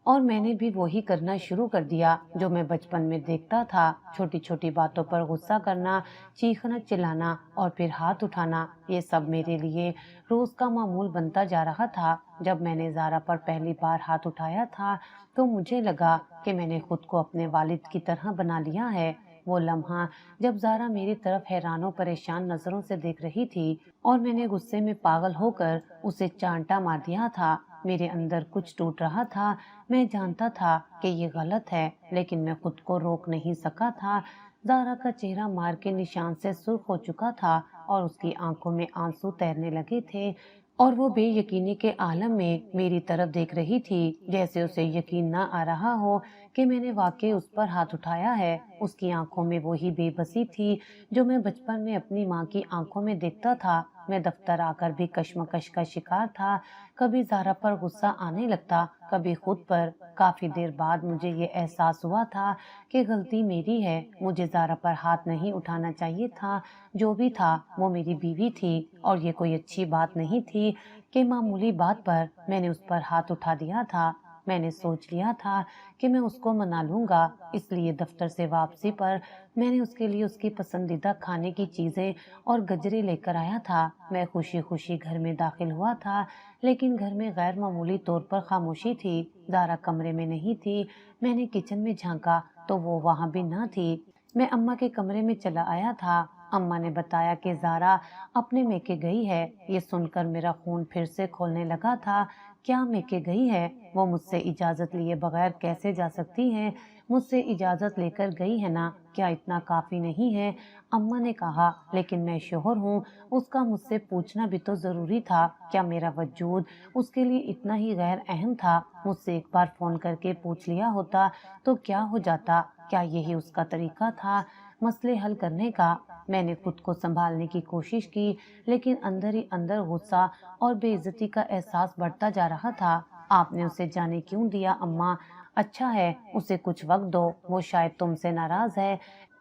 اور میں نے بھی وہی کرنا شروع کر دیا جو میں بچپن میں دیکھتا تھا۔ چھوٹی چھوٹی باتوں پر غصہ کرنا، چیخنا چلانا اور پھر ہاتھ اٹھانا، یہ سب میرے لیے روز کا معمول بنتا جا رہا تھا۔ جب میں نے زارا پر پہلی بار ہاتھ اٹھایا تھا تو مجھے لگا کہ میں نے خود کو اپنے والد کی طرح بنا لیا ہے۔ وہ لمحہ جب زارا میری طرف حیران و پریشان نظروں سے دیکھ رہی تھی اور میں نے غصے میں پاگل ہو کر اسے چانٹا مار دیا تھا، میرے اندر کچھ ٹوٹ رہا تھا۔ میں جانتا تھا کہ یہ غلط ہے، لیکن میں خود کو روک نہیں سکا تھا۔ زارا کا چہرہ مار کے نشان سے سرخ ہو چکا تھا اور اس کی آنکھوں میں آنسو تیرنے لگے تھے، اور وہ بے یقینی کے عالم میں میری طرف دیکھ رہی تھی، جیسے اسے یقین نہ آ رہا ہو کہ میں نے واقعی اس پر ہاتھ اٹھایا ہے۔ اس کی آنکھوں میں وہی بے بسی تھی جو میں بچپن میں اپنی ماں کی آنکھوں میں دیکھتا تھا۔ میں دفتر آ کر بھی کشمکش کا شکار تھا، کبھی زارا پر غصہ آنے لگتا، کبھی خود پر۔ کافی دیر بعد مجھے یہ احساس ہوا تھا کہ غلطی میری ہے، مجھے زارا پر ہاتھ نہیں اٹھانا چاہیے تھا۔ جو بھی تھا وہ میری بیوی تھی اور یہ کوئی اچھی بات نہیں تھی کہ معمولی بات پر میں نے اس پر ہاتھ اٹھا دیا تھا۔ میں نے سوچ لیا تھا کہ میں اس کو منا لوں گا، اس لیے دفتر سے واپسی پر میں نے اس کے لیے اس کی پسندیدہ کھانے کی چیزیں اور گجرے لے کر آیا تھا۔ میں خوشی خوشی گھر میں داخل ہوا تھا، لیکن گھر میں غیر معمولی طور پر خاموشی تھی۔ زارا کمرے میں نہیں تھی۔ میں نے کچن میں جھانکا تو وہ وہاں بھی نہ تھی۔ میں اماں کے کمرے میں چلا آیا تھا۔ اماں نے بتایا کہ زارا اپنے میکے گئی ہے۔ یہ سن کر میرا خون پھر سے کھولنے لگا تھا۔ کیا میکے گئی ہے؟ وہ مجھ سے اجازت لیے بغیر کیسے جا سکتی ہے؟ مجھ سے اجازت لے کر گئی ہے نا، کیا اتنا کافی نہیں ہے؟ اماں نے کہا، لیکن میں شوہر ہوں، اس کا مجھ سے پوچھنا بھی تو ضروری تھا۔ کیا میرا وجود اس کے لیے اتنا ہی غیر اہم تھا؟ مجھ سے ایک بار فون کر کے پوچھ لیا ہوتا تو کیا ہو جاتا؟ کیا یہی اس کا طریقہ تھا مسئلے حل کرنے کا؟ میں نے خود کو سنبھالنے کی کوشش کی، لیکن اندر ہی اندر غصہ اور بے عزتی کا احساس بڑھتا جا رہا تھا۔ آپ نے اسے جانے کیوں دیا اماں؟ اچھا ہے، اسے کچھ وقت دو، وہ شاید تم سے ناراض ہے،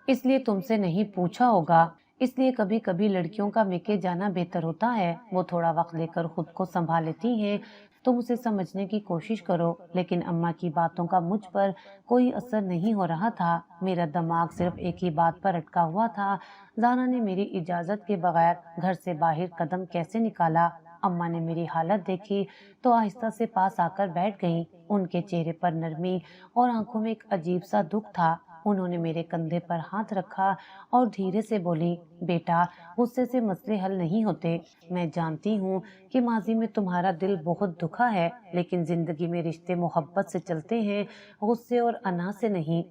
اس لیے تم سے نہیں پوچھا ہوگا۔ اس لیے کبھی کبھی لڑکیوں کا میکے جانا بہتر ہوتا ہے، وہ تھوڑا وقت لے کر خود کو سنبھال لیتی ہیں۔ تم اسے سمجھنے کی کوشش کرو۔ لیکن اماں کی باتوں کا مجھ پر کوئی اثر نہیں ہو رہا تھا، میرا دماغ صرف ایک ہی بات پر اٹکا ہوا تھا، زارا نے میری اجازت کے بغیر گھر سے باہر قدم کیسے نکالا؟ اماں نے میری حالت دیکھی تو آہستہ سے پاس آ کر بیٹھ گئیں۔ ان کے چہرے پر نرمی اور آنکھوں میں ایک عجیب سا دکھ تھا۔ انہوں نے میرے کندھے پر ہاتھ رکھا اور دھیرے سے بولی، بیٹا، غصے سے مسئلے حل نہیں ہوتے۔ میں جانتی ہوں کہ ماضی میں تمہارا دل بہت دکھا ہے، لیکن زندگی میں رشتے محبت سے چلتے ہیں، غصے اور انا سے نہیں۔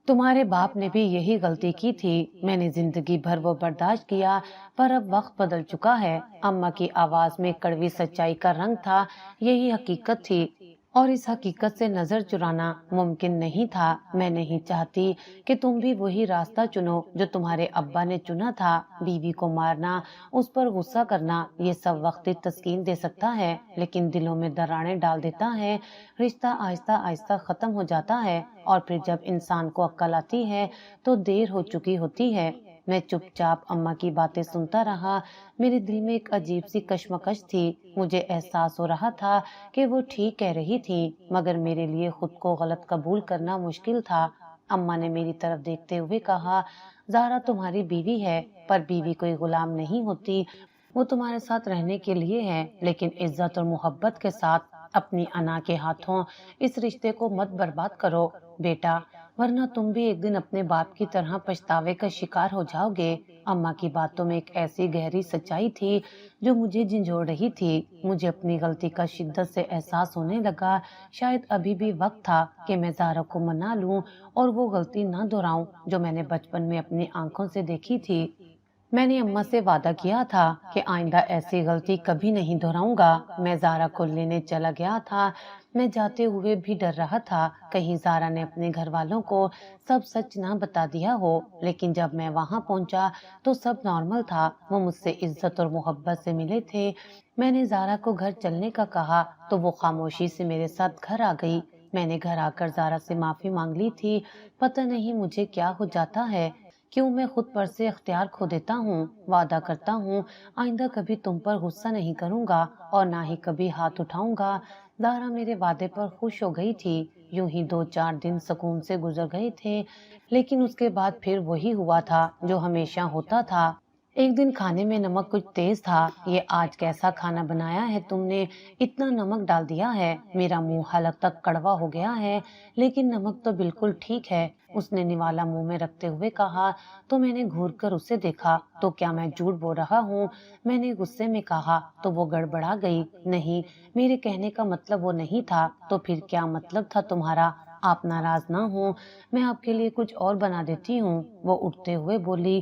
تمہارے باپ نے بھی یہی غلطی کی تھی، میں نے زندگی بھر وہ برداشت کیا، پر اب وقت بدل چکا ہے۔ اماں کی آواز میں کڑوی سچائی کا رنگ تھا، یہی حقیقت تھی اور اس حقیقت سے نظر چرانا ممکن نہیں تھا۔ میں نہیں چاہتی کہ تم بھی وہی راستہ چنو جو تمہارے ابا نے چنا تھا۔ بیوی کو مارنا، اس پر غصہ کرنا، یہ سب وقتی تسکین دے سکتا ہے، لیکن دلوں میں دراڑیں ڈال دیتا ہے۔ رشتہ آہستہ آہستہ ختم ہو جاتا ہے، اور پھر جب انسان کو عقل آتی ہے تو دیر ہو چکی ہوتی ہے۔ میں چپ چاپ اماں کی باتیں سنتا رہا، میرے دل میں ایک عجیب سی کشمکش تھی۔ مجھے احساس ہو رہا تھا کہ وہ ٹھیک کہہ رہی تھی، مگر میرے لیے خود کو غلط قبول کرنا مشکل تھا۔ اماں نے میری طرف دیکھتے ہوئے کہا، زارا تمہاری بیوی ہے، پر بیوی کوئی غلام نہیں ہوتی، وہ تمہارے ساتھ رہنے کے لیے ہے، لیکن عزت اور محبت کے ساتھ۔ اپنی انا کے ہاتھوں اس رشتے کو مت برباد کرو بیٹا، ورنہ تم بھی ایک دن اپنے باپ کی طرح پچھتاوے کا شکار ہو جاؤ گے۔ اماں کی باتوں میں ایک ایسی گہری سچائی تھی جو مجھے جھنجھوڑ رہی تھی۔ مجھے اپنی غلطی کا شدت سے احساس ہونے لگا، شاید ابھی بھی وقت تھا کہ میں زارا کو منا لوں اور وہ غلطی نہ دہراؤں جو میں نے بچپن میں اپنی آنکھوں سے دیکھی تھی۔ میں نے اماں سے وعدہ کیا تھا کہ آئندہ ایسی غلطی کبھی نہیں دہراؤں گا۔ میں زارا کو لینے چلا گیا تھا، میں جاتے ہوئے بھی ڈر رہا تھا کہیں زارا نے اپنے گھر والوں کو سب سچ نہ بتا دیا ہو، لیکن جب میں وہاں پہنچا تو سب نارمل تھا، وہ مجھ سے عزت اور محبت سے ملے تھے۔ میں نے زارا کو گھر چلنے کا کہا تو وہ خاموشی سے میرے ساتھ گھر آ گئی۔ میں نے گھر آ کر زارا سے معافی مانگ لی تھی، پتہ نہیں مجھے کیا ہو جاتا ہے، کیوں میں خود پر سے اختیار کھو دیتا ہوں۔ وعدہ کرتا ہوں آئندہ کبھی تم پر غصہ نہیں کروں گا اور نہ ہی کبھی ہاتھ اٹھاؤں گا۔ زارا میرے وعدے پر خوش ہو گئی تھی۔ یوں ہی 2-4 دن سکون سے گزر گئے تھے، لیکن اس کے بعد پھر وہی ہوا تھا جو ہمیشہ ہوتا تھا۔ ایک دن کھانے میں نمک کچھ تیز تھا۔ یہ آج کیسا کھانا بنایا ہے تم نے؟ اتنا نمک ڈال دیا ہے، میرا منہ حلق تک کڑوا ہو گیا ہے۔ لیکن نمک تو بالکل ٹھیک ہے، اس نے نوالا منہ میں رکھتے ہوئے کہا تو میں نے گھور کر اسے دیکھا۔ تو کیا میں جھوٹ بول رہا ہوں؟ میں نے غصے میں کہا تو وہ گڑبڑا گئی۔ نہیں، میرے کہنے کا مطلب وہ نہیں تھا۔ تو پھر کیا مطلب تھا تمہارا؟ آپ ناراض نہ ہوں، میں آپ کے لیے کچھ اور بنا دیتی ہوں، وہ اٹھتے ہوئے بولی۔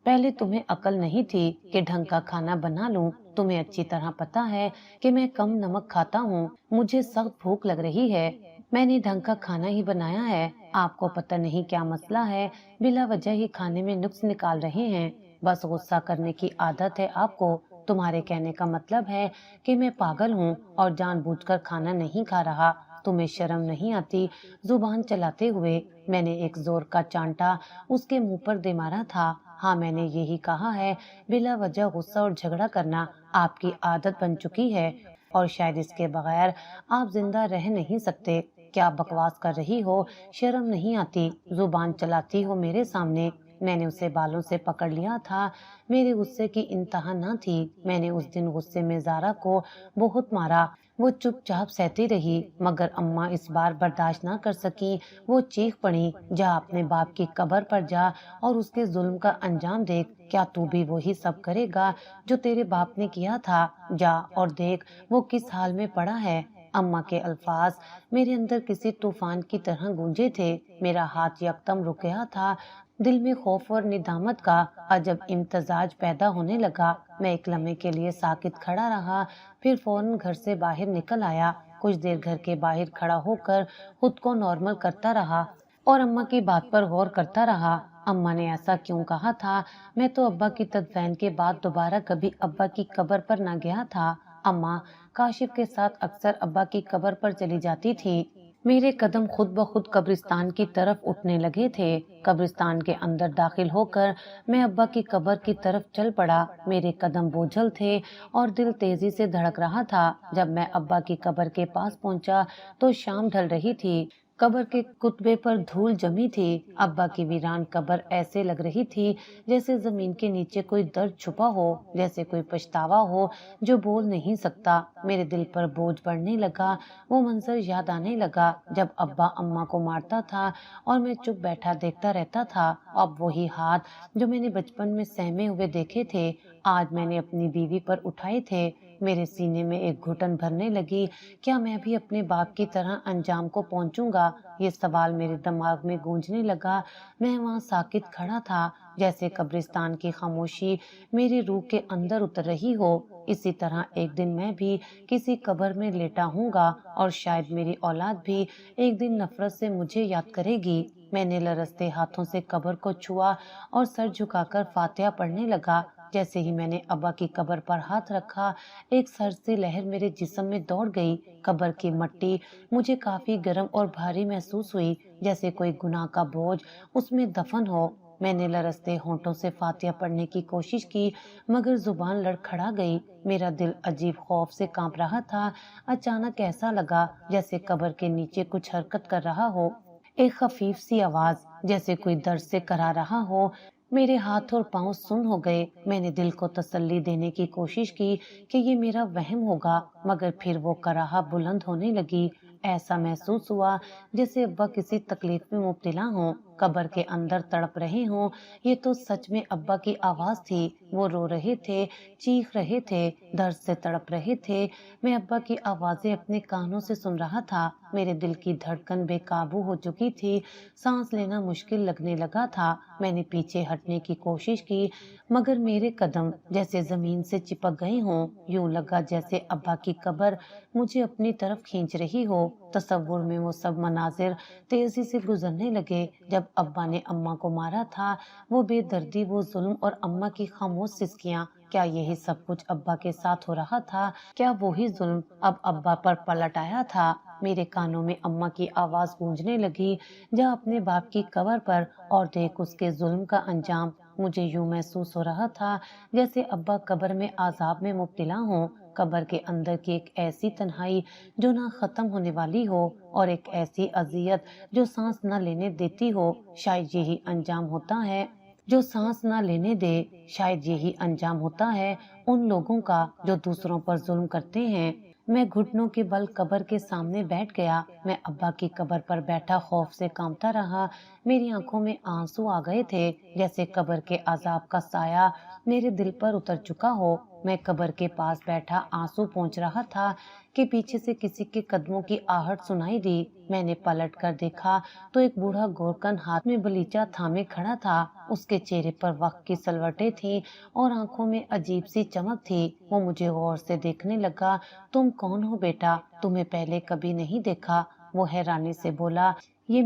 پہلے تمہیں عقل نہیں تھی کہ ڈھنگ کا کھانا بنا لوں؟ تمہیں اچھی طرح پتا ہے کہ میں کم نمک کھاتا ہوں، مجھے سخت بھوک لگ رہی ہے، میں نے ڈھنگ کا کھانا ہی بنایا ہے۔ آپ کو پتہ نہیں کیا مسئلہ ہے، بلا وجہ ہی کھانے میں نقص نکال رہے ہیں، بس غصہ کرنے کی عادت ہے آپ کو۔ تمہارے کہنے کا مطلب ہے کہ میں پاگل ہوں اور جان بوجھ کر کھانا نہیں کھا رہا؟ تمہیں شرم نہیں آتی؟ زبان چلاتے ہوئے میں نے ایک زور کا چانٹا اس کے منہ پر دے مارا تھا۔ ہاں، میں نے یہی کہا ہے، بلا وجہ غصہ اور جھگڑا کرنا آپ کی عادت بن چکی ہے اور شاید اس کے بغیر آپ زندہ رہ نہیں سکتے۔ کیا بکواس کر رہی ہو؟ شرم نہیں آتی؟ زبان چلاتی ہو میرے سامنے؟ میں نے اسے بالوں سے پکڑ لیا تھا، میرے غصے کی انتہا نہ تھی۔ میں نے اس دن غصے میں زارا کو بہت مارا، وہ چپ چاپ سہتی رہی، مگر اماں اس بار برداشت نہ کر سکی، وہ چیخ پڑی، جا اپنے باپ کی قبر پر جا اور اس کے ظلم کا انجام دیکھ، کیا تو بھی وہی سب کرے گا جو تیرے باپ نے کیا تھا؟ جا اور دیکھ وہ کس حال میں پڑا ہے۔ اماں کے الفاظ میرے اندر کسی طوفان کی طرح گونجے تھے۔ میرا ہاتھ یکدم رک گیا تھا، دل میں خوف اور ندامت کا عجب امتزاج پیدا ہونے لگا۔ میں ایک لمحے کے لیے ساکت کھڑا رہا، پھر فوراً گھر سے باہر نکل آیا۔ کچھ دیر گھر کے باہر کھڑا ہو کر خود کو نارمل کرتا رہا اور اماں کی بات پر غور کرتا رہا۔ اماں نے ایسا کیوں کہا تھا؟ میں تو ابا کی تدفین کے بعد دوبارہ کبھی ابا کی قبر پر نہ گیا تھا۔ اماں کاشف کے ساتھ اکثر ابا کی قبر پر چلی جاتی تھی۔ میرے قدم خود بخود قبرستان کی طرف اٹھنے لگے تھے۔ قبرستان کے اندر داخل ہو کر میں ابا کی قبر کی طرف چل پڑا۔ میرے قدم بوجھل تھے اور دل تیزی سے دھڑک رہا تھا۔ جب میں ابا کی قبر کے پاس پہنچا تو شام ڈھل رہی تھی۔ قبر کے کتبے پر دھول جمی تھی۔ ابا کی ویران قبر ایسے لگ رہی تھی جیسے زمین کے نیچے کوئی درد چھپا ہو، جیسے کوئی پچھتاوا ہو جو بول نہیں سکتا۔ میرے دل پر بوجھ بڑھنے لگا۔ وہ منظر یاد آنے لگا جب ابا اماں کو مارتا تھا اور میں چپ بیٹھا دیکھتا رہتا تھا۔ اب وہی ہاتھ جو میں نے بچپن میں سہمے ہوئے دیکھے تھے، آج میں نے اپنی بیوی پر اٹھائے تھے۔ میرے سینے میں ایک گھٹن بھرنے لگی۔ کیا میں بھی اپنے باپ کی طرح انجام کو پہنچوں گا؟ یہ سوال میرے دماغ میں گونجنے لگا۔ میں وہاں ساکت کھڑا تھا، جیسے قبرستان کی خاموشی میری روح کے اندر اتر رہی ہو۔ اسی طرح ایک دن میں بھی کسی قبر میں لیٹا ہوں گا اور شاید میری اولاد بھی ایک دن نفرت سے مجھے یاد کرے گی۔ میں نے لرزتے ہاتھوں سے قبر کو چھوا اور سر جھکا کر فاتحہ پڑھنے لگا۔ جیسے ہی میں نے ابا کی قبر پر ہاتھ رکھا، ایک سرد سی لہر میرے جسم میں دوڑ گئی۔ قبر کی مٹی مجھے کافی گرم اور بھاری محسوس ہوئی، جیسے کوئی گناہ کا بوجھ اس میں دفن ہو۔ میں نے لرزتے ہونٹوں سے فاتحہ پڑھنے کی کوشش کی، مگر زبان لڑکھڑا گئی۔ میرا دل عجیب خوف سے کانپ رہا تھا۔ اچانک ایسا لگا جیسے قبر کے نیچے کچھ حرکت کر رہا ہو، ایک خفیف سی آواز، جیسے کوئی درد سے کرا رہا ہو۔ میرے ہاتھ اور پاؤں سن ہو گئے۔ میں نے دل کو تسلی دینے کی کوشش کی کہ یہ میرا وہم ہوگا، مگر پھر وہ کراہا بلند ہونے لگی۔ ایسا محسوس ہوا جیسے ابا کسی تکلیف میں مبتلا ہوں، قبر کے اندر تڑپ رہے ہوں۔ یہ تو سچ میں ابا کی آواز تھی۔ وہ رو رہے تھے، چیخ رہے تھے، درد سے تڑپ رہے تھے۔ میں ابا کی آوازیں اپنے کانوں سے سن رہا تھا۔ میرے دل کی دھڑکن بے قابو ہو چکی تھی، سانس لینا مشکل لگنے لگا تھا۔ میں نے پیچھے ہٹنے کی کوشش کی، مگر میرے قدم جیسے زمین سے چپک گئے ہوں۔ یوں لگا جیسے ابا کی قبر مجھے اپنی طرف کھینچ رہی ہو۔ تصور میں وہ سب مناظر تیزی سے گزرنے لگے۔ جب ابا نے اماں کو مارا تھا، وہ بے دردی، وہ ظلم اور اماں کی خاموش سسکیاں، کیا یہی سب کچھ ابا کے ساتھ ہو رہا تھا؟ کیا وہی ظلم اب ابا پر پلٹ آیا تھا؟ میرے کانوں میں اماں کی آواز گونجنے لگی، جا اپنے باپ کی قبر پر اور دیکھ اس کے ظلم کا انجام۔ مجھے یوں محسوس ہو رہا تھا جیسے ابا قبر میں عذاب میں مبتلا ہوں، قبر کے اندر کی ایک ایسی تنہائی جو نہ ختم ہونے والی ہو، اور ایک ایسی اذیت جو سانس نہ لینے دیتی ہو۔ شاید یہی انجام ہوتا ہے جو سانس نہ لینے دے، شاید یہی انجام ہوتا ہے ان لوگوں کا جو دوسروں پر ظلم کرتے ہیں۔ میں گھٹنوں کے بل قبر کے سامنے بیٹھ گیا۔ میں ابا کی قبر پر بیٹھا خوف سے کانپتا رہا۔ میری آنکھوں میں آنسو آ گئے تھے، جیسے قبر کے عذاب کا سایہ میرے دل پر اتر چکا ہو۔ میں قبر کے پاس بیٹھا آنسو پونچھ رہا تھا کہ پیچھے سے کسی کے قدموں کی آہٹ سنائی دی۔ میں نے پلٹ کر دیکھا تو ایک بوڑھا گورکن ہاتھ میں بلیچا تھامے کھڑا تھا۔ اس کے چہرے پر وقت کی سلوٹیں تھیں اور آنکھوں میں عجیب سی چمک تھی۔ وہ مجھے غور سے دیکھنے لگا۔ تم کون ہو بیٹا؟ تمہیں پہلے کبھی نہیں دیکھا۔ وہ حیرانی سے بولا، یہ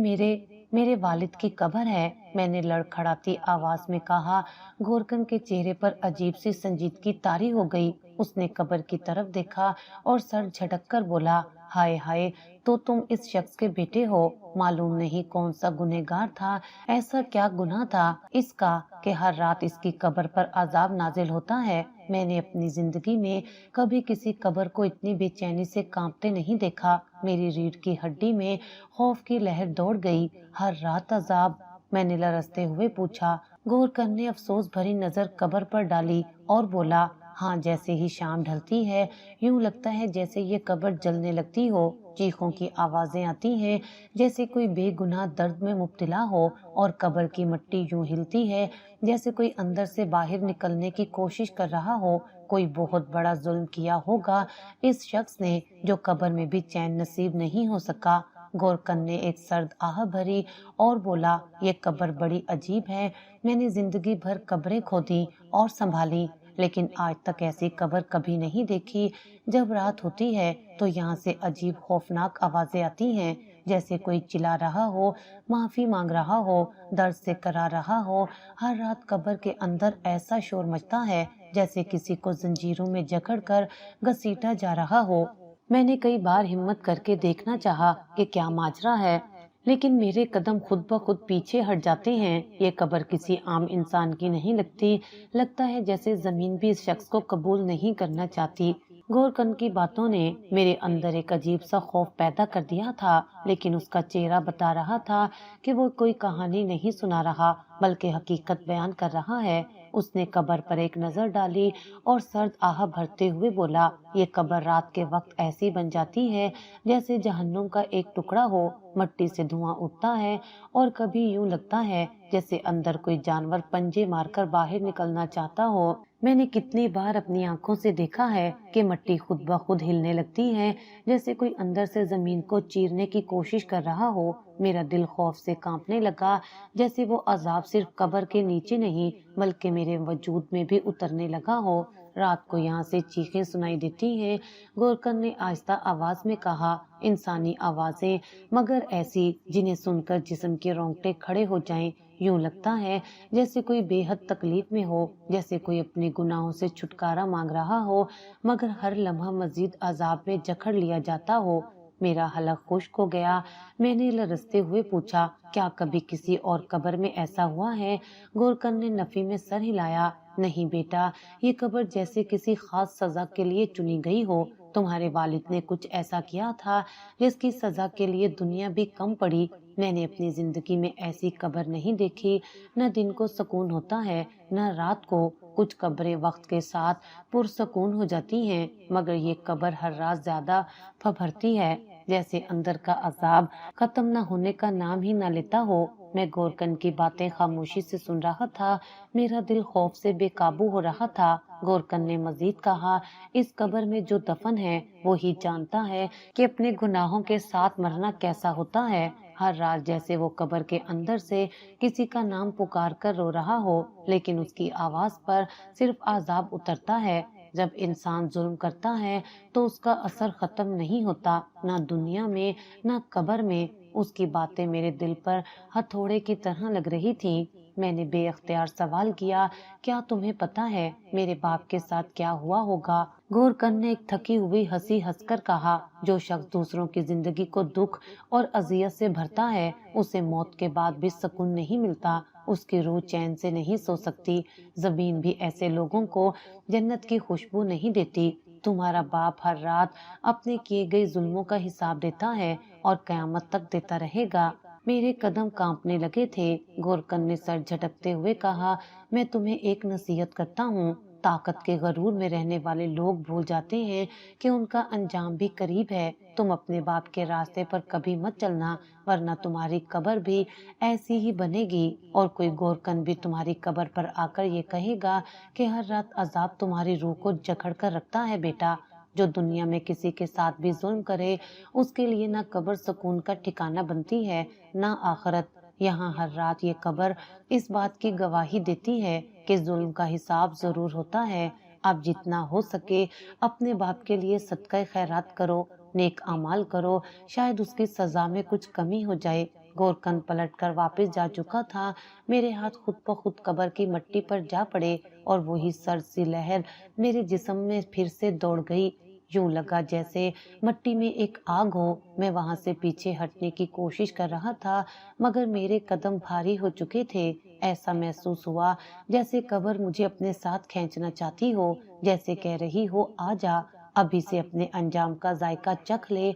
میرے والد کی قبر ہے، میں نے لڑکھڑاتی آواز میں کہا۔ گورکن کے چہرے پر عجیب سی سنجیدگی طاری ہو گئی۔ اس نے قبر کی طرف دیکھا اور سر جھٹک کر بولا، ہائے ہائے، تو تم اس شخص کے بیٹے ہو؟ معلوم نہیں کون سا گنہگار تھا، ایسا کیا گناہ تھا اس کا کہ ہر رات اس کی قبر پر عذاب نازل ہوتا ہے؟ میں نے اپنی زندگی میں کبھی کسی قبر کو اتنی بے چینی سے کانپتے نہیں دیکھا۔ میری ریڑھ کی ہڈی میں خوف کی لہر دوڑ گئی۔ ہر رات عذاب؟ میں نے لرزتے ہوئے پوچھا۔ گورکن نے افسوس بھری نظر قبر پر ڈالی اور بولا، ہاں جیسے ہی شام ڈھلتی ہے یوں لگتا ہے جیسے یہ قبر جلنے لگتی ہو، چیخوں کی آوازیں آتی ہیں جیسے کوئی بے گناہ درد میں مبتلا ہو، اور قبر کی مٹی یوں ہلتی ہے جیسے کوئی اندر سے باہر نکلنے کی کوشش کر رہا ہو۔ کوئی بہت بڑا ظلم کیا ہوگا اس شخص نے، جو قبر میں بھی چین نصیب نہیں ہو سکا۔ گورکن نے ایک سرد آہ بھری اور بولا، یہ قبر بڑی عجیب ہے، میں نے زندگی بھر قبریں کھودی اور سنبھالی، لیکن آج تک ایسی قبر کبھی نہیں دیکھی۔ جب رات ہوتی ہے تو یہاں سے عجیب خوفناک آوازیں آتی ہیں، جیسے کوئی چلا رہا ہو، معافی مانگ رہا ہو، درد سے کرا رہا ہو۔ ہر رات قبر کے اندر ایسا شور مچتا ہے جیسے کسی کو زنجیروں میں جکڑ کر گھسیٹا جا رہا ہو۔ میں نے کئی بار ہمت کر کے دیکھنا چاہا کہ کیا ماجرا ہے، لیکن میرے قدم خود بخود پیچھے ہٹ جاتے ہیں۔ یہ قبر کسی عام انسان کی نہیں لگتی، لگتا ہے جیسے زمین بھی اس شخص کو قبول نہیں کرنا چاہتی۔ گورکن کی باتوں نے میرے اندر ایک عجیب سا خوف پیدا کر دیا تھا، لیکن اس کا چہرہ بتا رہا تھا کہ وہ کوئی کہانی نہیں سنا رہا بلکہ حقیقت بیان کر رہا ہے۔ اس نے قبر پر ایک نظر ڈالی اور سرد آہ بھرتے ہوئے بولا، یہ قبر رات کے وقت ایسی بن جاتی ہے جیسے جہنم کا ایک ٹکڑا ہو، مٹی سے دھواں اٹھتا ہے اور کبھی یوں لگتا ہے جیسے اندر کوئی جانور پنجے مار کر باہر نکلنا چاہتا ہو۔ میں نے کتنی بار اپنی آنکھوں سے دیکھا ہے کہ مٹی خود بخود ہلنے لگتی ہے جیسے کوئی اندر سے زمین کو چیرنے کی کوشش کر رہا ہو۔ میرا دل خوف سے کانپنے لگا، جیسے وہ عذاب صرف قبر کے نیچے نہیں بلکہ میرے وجود میں بھی اترنے لگا ہو۔ رات کو یہاں سے چیخیں سنائی دیتی ہیں، گورکن نے آہستہ آواز میں کہا، انسانی آوازیں، مگر ایسی جنہیں سن کر جسم کے رونگٹے کھڑے ہو جائیں۔ یوں لگتا ہے جیسے کوئی بے حد تکلیف میں ہو، جیسے کوئی اپنے گناہوں سے چھٹکارا مانگ رہا ہو مگر ہر لمحہ مزید عذاب میں جکڑ لیا جاتا ہو۔ میرا حلق خشک ہو گیا۔ میں نے لرزتے ہوئے پوچھا، کیا کبھی کسی اور قبر میں ایسا ہوا ہے؟ گورکن نے نفی میں سر ہلایا، نہیں بیٹا، یہ قبر جیسے کسی خاص سزا کے لیے چنی گئی ہو۔ تمہارے والد نے کچھ ایسا کیا تھا جس کی سزا کے لیے دنیا بھی کم پڑی۔ میں نے اپنی زندگی میں ایسی قبر نہیں دیکھی، نہ دن کو سکون ہوتا ہے نہ رات کو۔ کچھ قبریں وقت کے ساتھ پرسکون ہو جاتی ہیں، مگر یہ قبر ہر رات زیادہ پھبھرتی ہے، جیسے اندر کا عذاب ختم نہ ہونے کا نام ہی نہ لیتا ہو۔ میں گورکن کی باتیں خاموشی سے سن رہا تھا، میرا دل خوف سے بے قابو ہو رہا تھا۔ گورکن نے مزید کہا، اس قبر میں جو دفن ہے وہی جانتا ہے کہ اپنے گناہوں کے ساتھ مرنا کیسا ہوتا ہے۔ ہر رات جیسے وہ قبر کے اندر سے کسی کا نام پکار کر رو رہا ہو، لیکن اس کی آواز پر صرف عذاب اترتا ہے۔ جب انسان ظلم کرتا ہے تو اس کا اثر ختم نہیں ہوتا، نہ دنیا میں نہ قبر میں۔ اس کی باتیں میرے دل پر ہتھوڑے کی طرح لگ رہی تھیں۔ میں نے بے اختیار سوال کیا، کیا تمہیں پتا ہے میرے باپ کے ساتھ کیا ہوا ہوگا؟ گورکن نے ایک تھکی ہوئی ہنسی ہنس کر کہا، جو شخص دوسروں کی زندگی کو دکھ اور اذیت سے بھرتا ہے اسے موت کے بعد بھی سکون نہیں ملتا، اس کی روح چین سے نہیں سو سکتی۔ زمین بھی ایسے لوگوں کو جنت کی خوشبو نہیں دیتی۔ تمہارا باپ ہر رات اپنے کیے گئے ظلموں کا حساب دیتا ہے اور قیامت تک دیتا رہے گا۔ میرے قدم کانپنے لگے تھے۔ گورکن نے سر جھٹکتے ہوئے کہا، میں تمہیں ایک نصیحت کرتا ہوں، طاقت کے غرور میں رہنے والے لوگ بھول جاتے ہیں کہ ان کا انجام بھی قریب ہے۔ تم اپنے باپ کے راستے پر کبھی مت چلنا، ورنہ تمہاری قبر بھی ایسی ہی بنے گی، اور کوئی گورکن بھی تمہاری قبر پر آ کر یہ کہے گا کہ ہر رات عذاب تمہاری روح کو جکڑ کر رکھتا ہے۔ بیٹا، جو دنیا میں کسی کے ساتھ بھی ظلم کرے اس کے لیے نہ قبر سکون کا ٹھکانہ بنتی ہے نہ آخرت۔ یہاں ہر رات یہ قبر اس بات کی گواہی دیتی ہے کہ ظلم کا حساب ضرور ہوتا ہے۔ اب جتنا ہو سکے اپنے باپ کے لیے صدقہ خیرات کرو، نیک اعمال کرو، شاید اس کی سزا میں کچھ کمی ہو جائے۔ گورکن پلٹ کر واپس جا چکا تھا۔ میرے ہاتھ خود بخود قبر کی مٹی پر جا پڑے اور وہی سرد سی لہر میرے جسم میں پھر سے دوڑ گئی۔ یوں لگا جیسے مٹی میں ایک آگ ہو۔ میں وہاں سے پیچھے ہٹنے کی کوشش کر رہا تھا مگر میرے قدم بھاری ہو چکے تھے۔ ایسا محسوس ہوا جیسے قبر مجھے اپنے ساتھ کھینچنا چاہتی ہو، جیسے کہہ رہی ہو، آ جا۔ ابھی سے اپنے انجام کا ذائقہ چکھ لے۔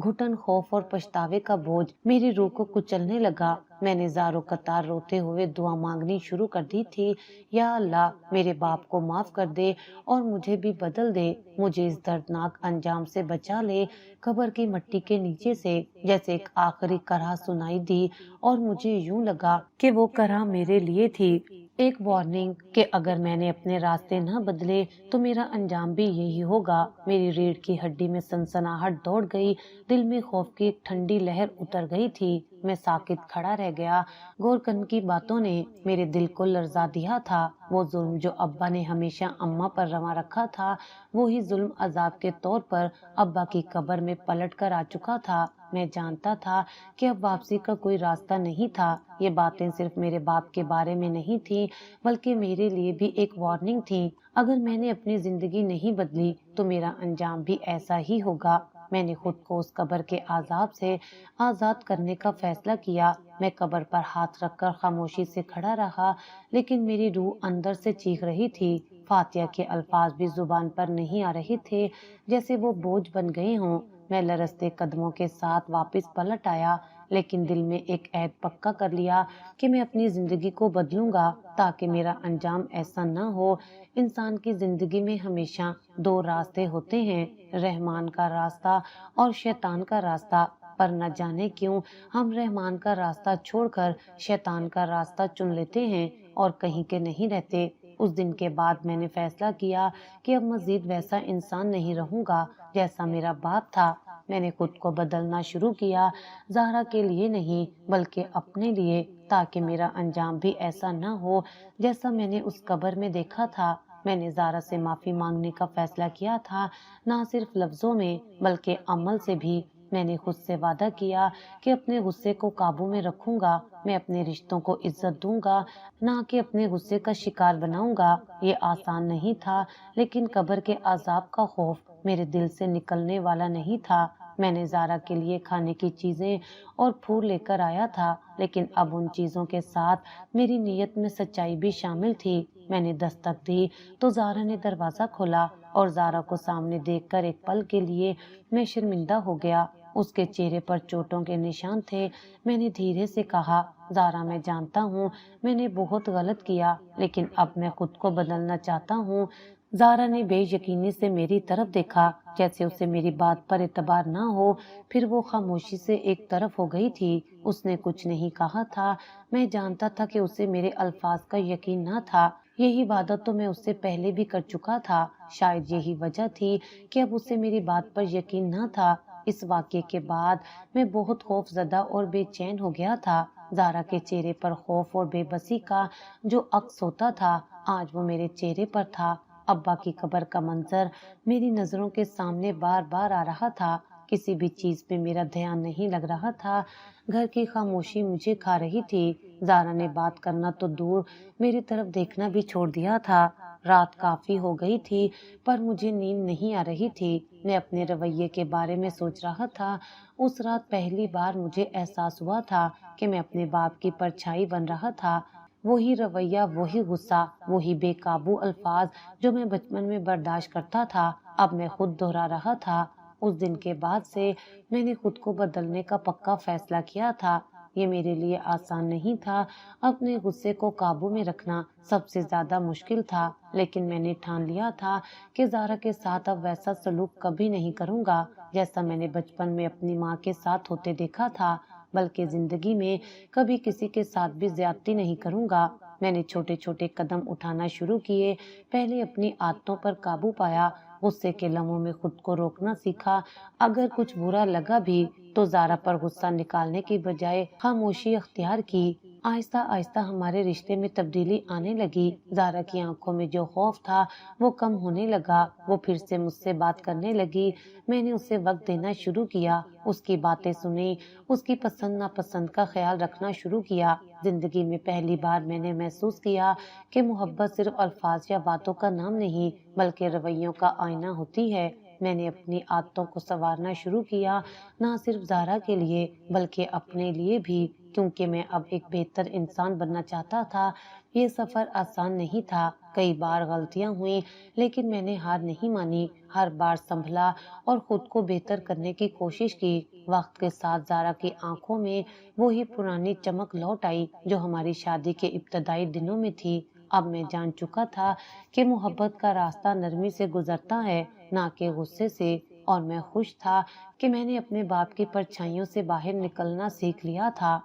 گھٹن، خوف اور پچھتاوے کا بوجھ میری روح کو کچلنے لگا۔ میں نے زاروں قطار روتے ہوئے دعا مانگنی شروع کر دی تھی، یا اللہ میرے باپ کو معاف کر دے اور مجھے بھی بدل دے، مجھے اس دردناک انجام سے بچا لے۔ قبر کی مٹی کے نیچے سے جیسے ایک آخری کرہ سنائی دی اور مجھے یوں لگا کہ وہ کرہ میرے لیے تھی، ایک وارننگ کہ اگر میں نے اپنے راستے نہ بدلے تو میرا انجام بھی یہی ہوگا۔ میری ریڑھ کی ہڈی میں سنسناہٹ دوڑ گئی، دل میں خوف کی ایک ٹھنڈی لہر اتر گئی تھی۔ میں ساکت کھڑا رہ گیا۔ گورکن کی باتوں نے میرے دل کو لرزا دیا تھا۔ وہ ظلم جو ابا نے ہمیشہ اماں پر روا رکھا تھا، وہی ظلم عذاب کے طور پر ابا کی قبر میں پلٹ کر آ چکا تھا۔ میں جانتا تھا کہ اب واپسی کا کوئی راستہ نہیں تھا۔ یہ باتیں صرف میرے باپ کے بارے میں نہیں تھیں، بلکہ میرے لیے بھی ایک وارننگ تھی۔ اگر میں نے اپنی زندگی نہیں بدلی تو میرا انجام بھی ایسا ہی ہوگا۔ میں نے خود کو اس قبر کے عذاب سے آزاد کرنے کا فیصلہ کیا۔ میں قبر پر ہاتھ رکھ کر خاموشی سے کھڑا رہا، لیکن میری روح اندر سے چیخ رہی تھی۔ فاتحہ کے الفاظ بھی زبان پر نہیں آ رہے تھے، جیسے وہ بوجھ بن گئے ہوں۔ میں لرزتے قدموں کے ساتھ واپس پلٹ آیا، لیکن دل میں ایک عہد پکا کر لیا کہ میں اپنی زندگی کو بدلوں گا تاکہ میرا انجام ایسا نہ ہو۔ انسان کی زندگی میں ہمیشہ دو راستے ہوتے ہیں، رحمان کا راستہ اور شیطان کا راستہ، پر نہ جانے کیوں ہم رحمان کا راستہ چھوڑ کر شیطان کا راستہ چن لیتے ہیں اور کہیں کے نہیں رہتے۔ اس دن کے بعد میں نے فیصلہ کیا کہ اب مزید ویسا انسان نہیں رہوں گا جیسا میرا باپ تھا۔ میں نے خود کو بدلنا شروع کیا، زہرا کے لیے نہیں بلکہ اپنے لیے، تاکہ میرا انجام بھی ایسا نہ ہو جیسا میں نے اس قبر میں دیکھا تھا۔ میں نے زہرا سے معافی مانگنے کا فیصلہ کیا تھا، نہ صرف لفظوں میں بلکہ عمل سے بھی۔ میں نے خود سے وعدہ کیا کہ اپنے غصے کو قابو میں رکھوں گا، میں اپنے رشتوں کو عزت دوں گا، نہ کہ اپنے غصے کا شکار بناؤں گا۔ یہ آسان نہیں تھا، لیکن قبر کے عذاب کا خوف میرے دل سے نکلنے والا نہیں تھا۔ میں نے زہرا کے لیے کھانے کی چیزیں اور پھول لے کر آیا تھا، لیکن اب ان چیزوں کے ساتھ میری نیت میں سچائی بھی شامل تھی۔ میں نے دستک دی تو زہرا نے دروازہ کھولا، اور زہرا کو سامنے دیکھ کر ایک پل کے لیے میں شرمندہ ہو گیا۔ اس کے چہرے پر چوٹوں کے نشان تھے۔ میں نے دھیرے سے کہا، زہرا میں جانتا ہوں میں نے بہت غلط کیا، لیکن اب میں خود کو بدلنا چاہتا ہوں۔ زہرا نے بے یقینی سے میری طرف دیکھا، جیسے اسے میری بات پر اعتبار نہ ہو، پھر وہ خاموشی سے ایک طرف ہو گئی تھی۔ اس نے کچھ نہیں کہا تھا۔ میں جانتا تھا کہ اسے میرے الفاظ کا یقین نہ تھا۔ یہی وعدہ تو میں اس سے پہلے بھی کر چکا تھا۔ شاید یہی وجہ تھی کہ اب اسے میری بات پر یقین نہ تھا۔ اس واقعے کے بعد میں بہت خوف زدہ اور بے چین ہو گیا تھا۔ زہرا کے چہرے پر خوف اور بے بسی کا جو عکس ہوتا تھا، آج وہ میرے چہرے پر تھا۔ ابا کی قبر کا منظر میری نظروں کے سامنے بار بار آ رہا تھا۔ کسی بھی چیز پہ میرا دھیان نہیں لگ رہا تھا۔ گھر کی خاموشی مجھے کھا رہی تھی۔ زہرا نے بات کرنا تو دور، میری طرف دیکھنا بھی چھوڑ دیا تھا۔ رات کافی ہو گئی تھی، پر مجھے نیند نہیں آ رہی تھی۔ میں اپنے رویے کے بارے میں سوچ رہا تھا۔ اس رات پہلی بار مجھے احساس ہوا تھا کہ میں اپنے باپ کی پرچھائی بن رہا تھا۔ وہی رویہ، وہی غصہ، وہی بے قابو الفاظ جو میں بچپن میں برداشت کرتا تھا، اب میں خود دہرا رہا تھا۔ اس دن کے بعد سے میں نے خود کو بدلنے کا پکا فیصلہ کیا تھا۔ یہ میرے لیے آسان نہیں تھا۔ اپنے غصے کو قابو میں رکھنا سب سے زیادہ مشکل تھا، لیکن میں نے ٹھان لیا تھا کہ زہرا کے ساتھ اب ویسا سلوک کبھی نہیں کروں گا جیسا میں نے بچپن میں اپنی ماں کے ساتھ ہوتے دیکھا تھا، بلکہ زندگی میں کبھی کسی کے ساتھ بھی زیادتی نہیں کروں گا۔ میں نے چھوٹے چھوٹے قدم اٹھانا شروع کیے۔ پہلے اپنی عادتوں پر قابو پایا، غصے کے لمحوں میں خود کو روکنا سیکھا۔ اگر کچھ برا لگا بھی تو زہرا پر غصہ نکالنے کی بجائے خاموشی اختیار کی۔ آہستہ آہستہ ہمارے رشتے میں تبدیلی آنے لگی۔ زہرا کی آنکھوں میں جو خوف تھا وہ کم ہونے لگا۔ وہ پھر سے مجھ سے بات کرنے لگی۔ میں نے اسے وقت دینا شروع کیا، اس کی باتیں سنی، اس کی پسند ناپسند کا خیال رکھنا شروع کیا۔ زندگی میں پہلی بار میں نے محسوس کیا کہ محبت صرف الفاظ یا باتوں کا نام نہیں بلکہ رویوں کا آئینہ ہوتی ہے۔ میں نے اپنی عادتوں کو سنوارنا شروع کیا، نہ صرف زہرا کے لیے بلکہ اپنے لیے بھی۔ کیونکہ میں اب ایک بہتر انسان بننا چاہتا تھا۔ یہ سفر آسان نہیں تھا، کئی بار غلطیاں ہوئیں، لیکن میں نے ہار نہیں مانی، ہر بار سنبھلا اور خود کو بہتر کرنے کی کوشش کی۔ وقت کے ساتھ زارا کی آنکھوں میں وہی پرانی چمک لوٹ آئی جو ہماری شادی کے ابتدائی دنوں میں تھی۔ اب میں جان چکا تھا کہ محبت کا راستہ نرمی سے گزرتا ہے، نہ کہ غصے سے، اور میں خوش تھا کہ میں نے اپنے باپ کی پرچھائیوں سے باہر نکلنا سیکھ لیا تھا۔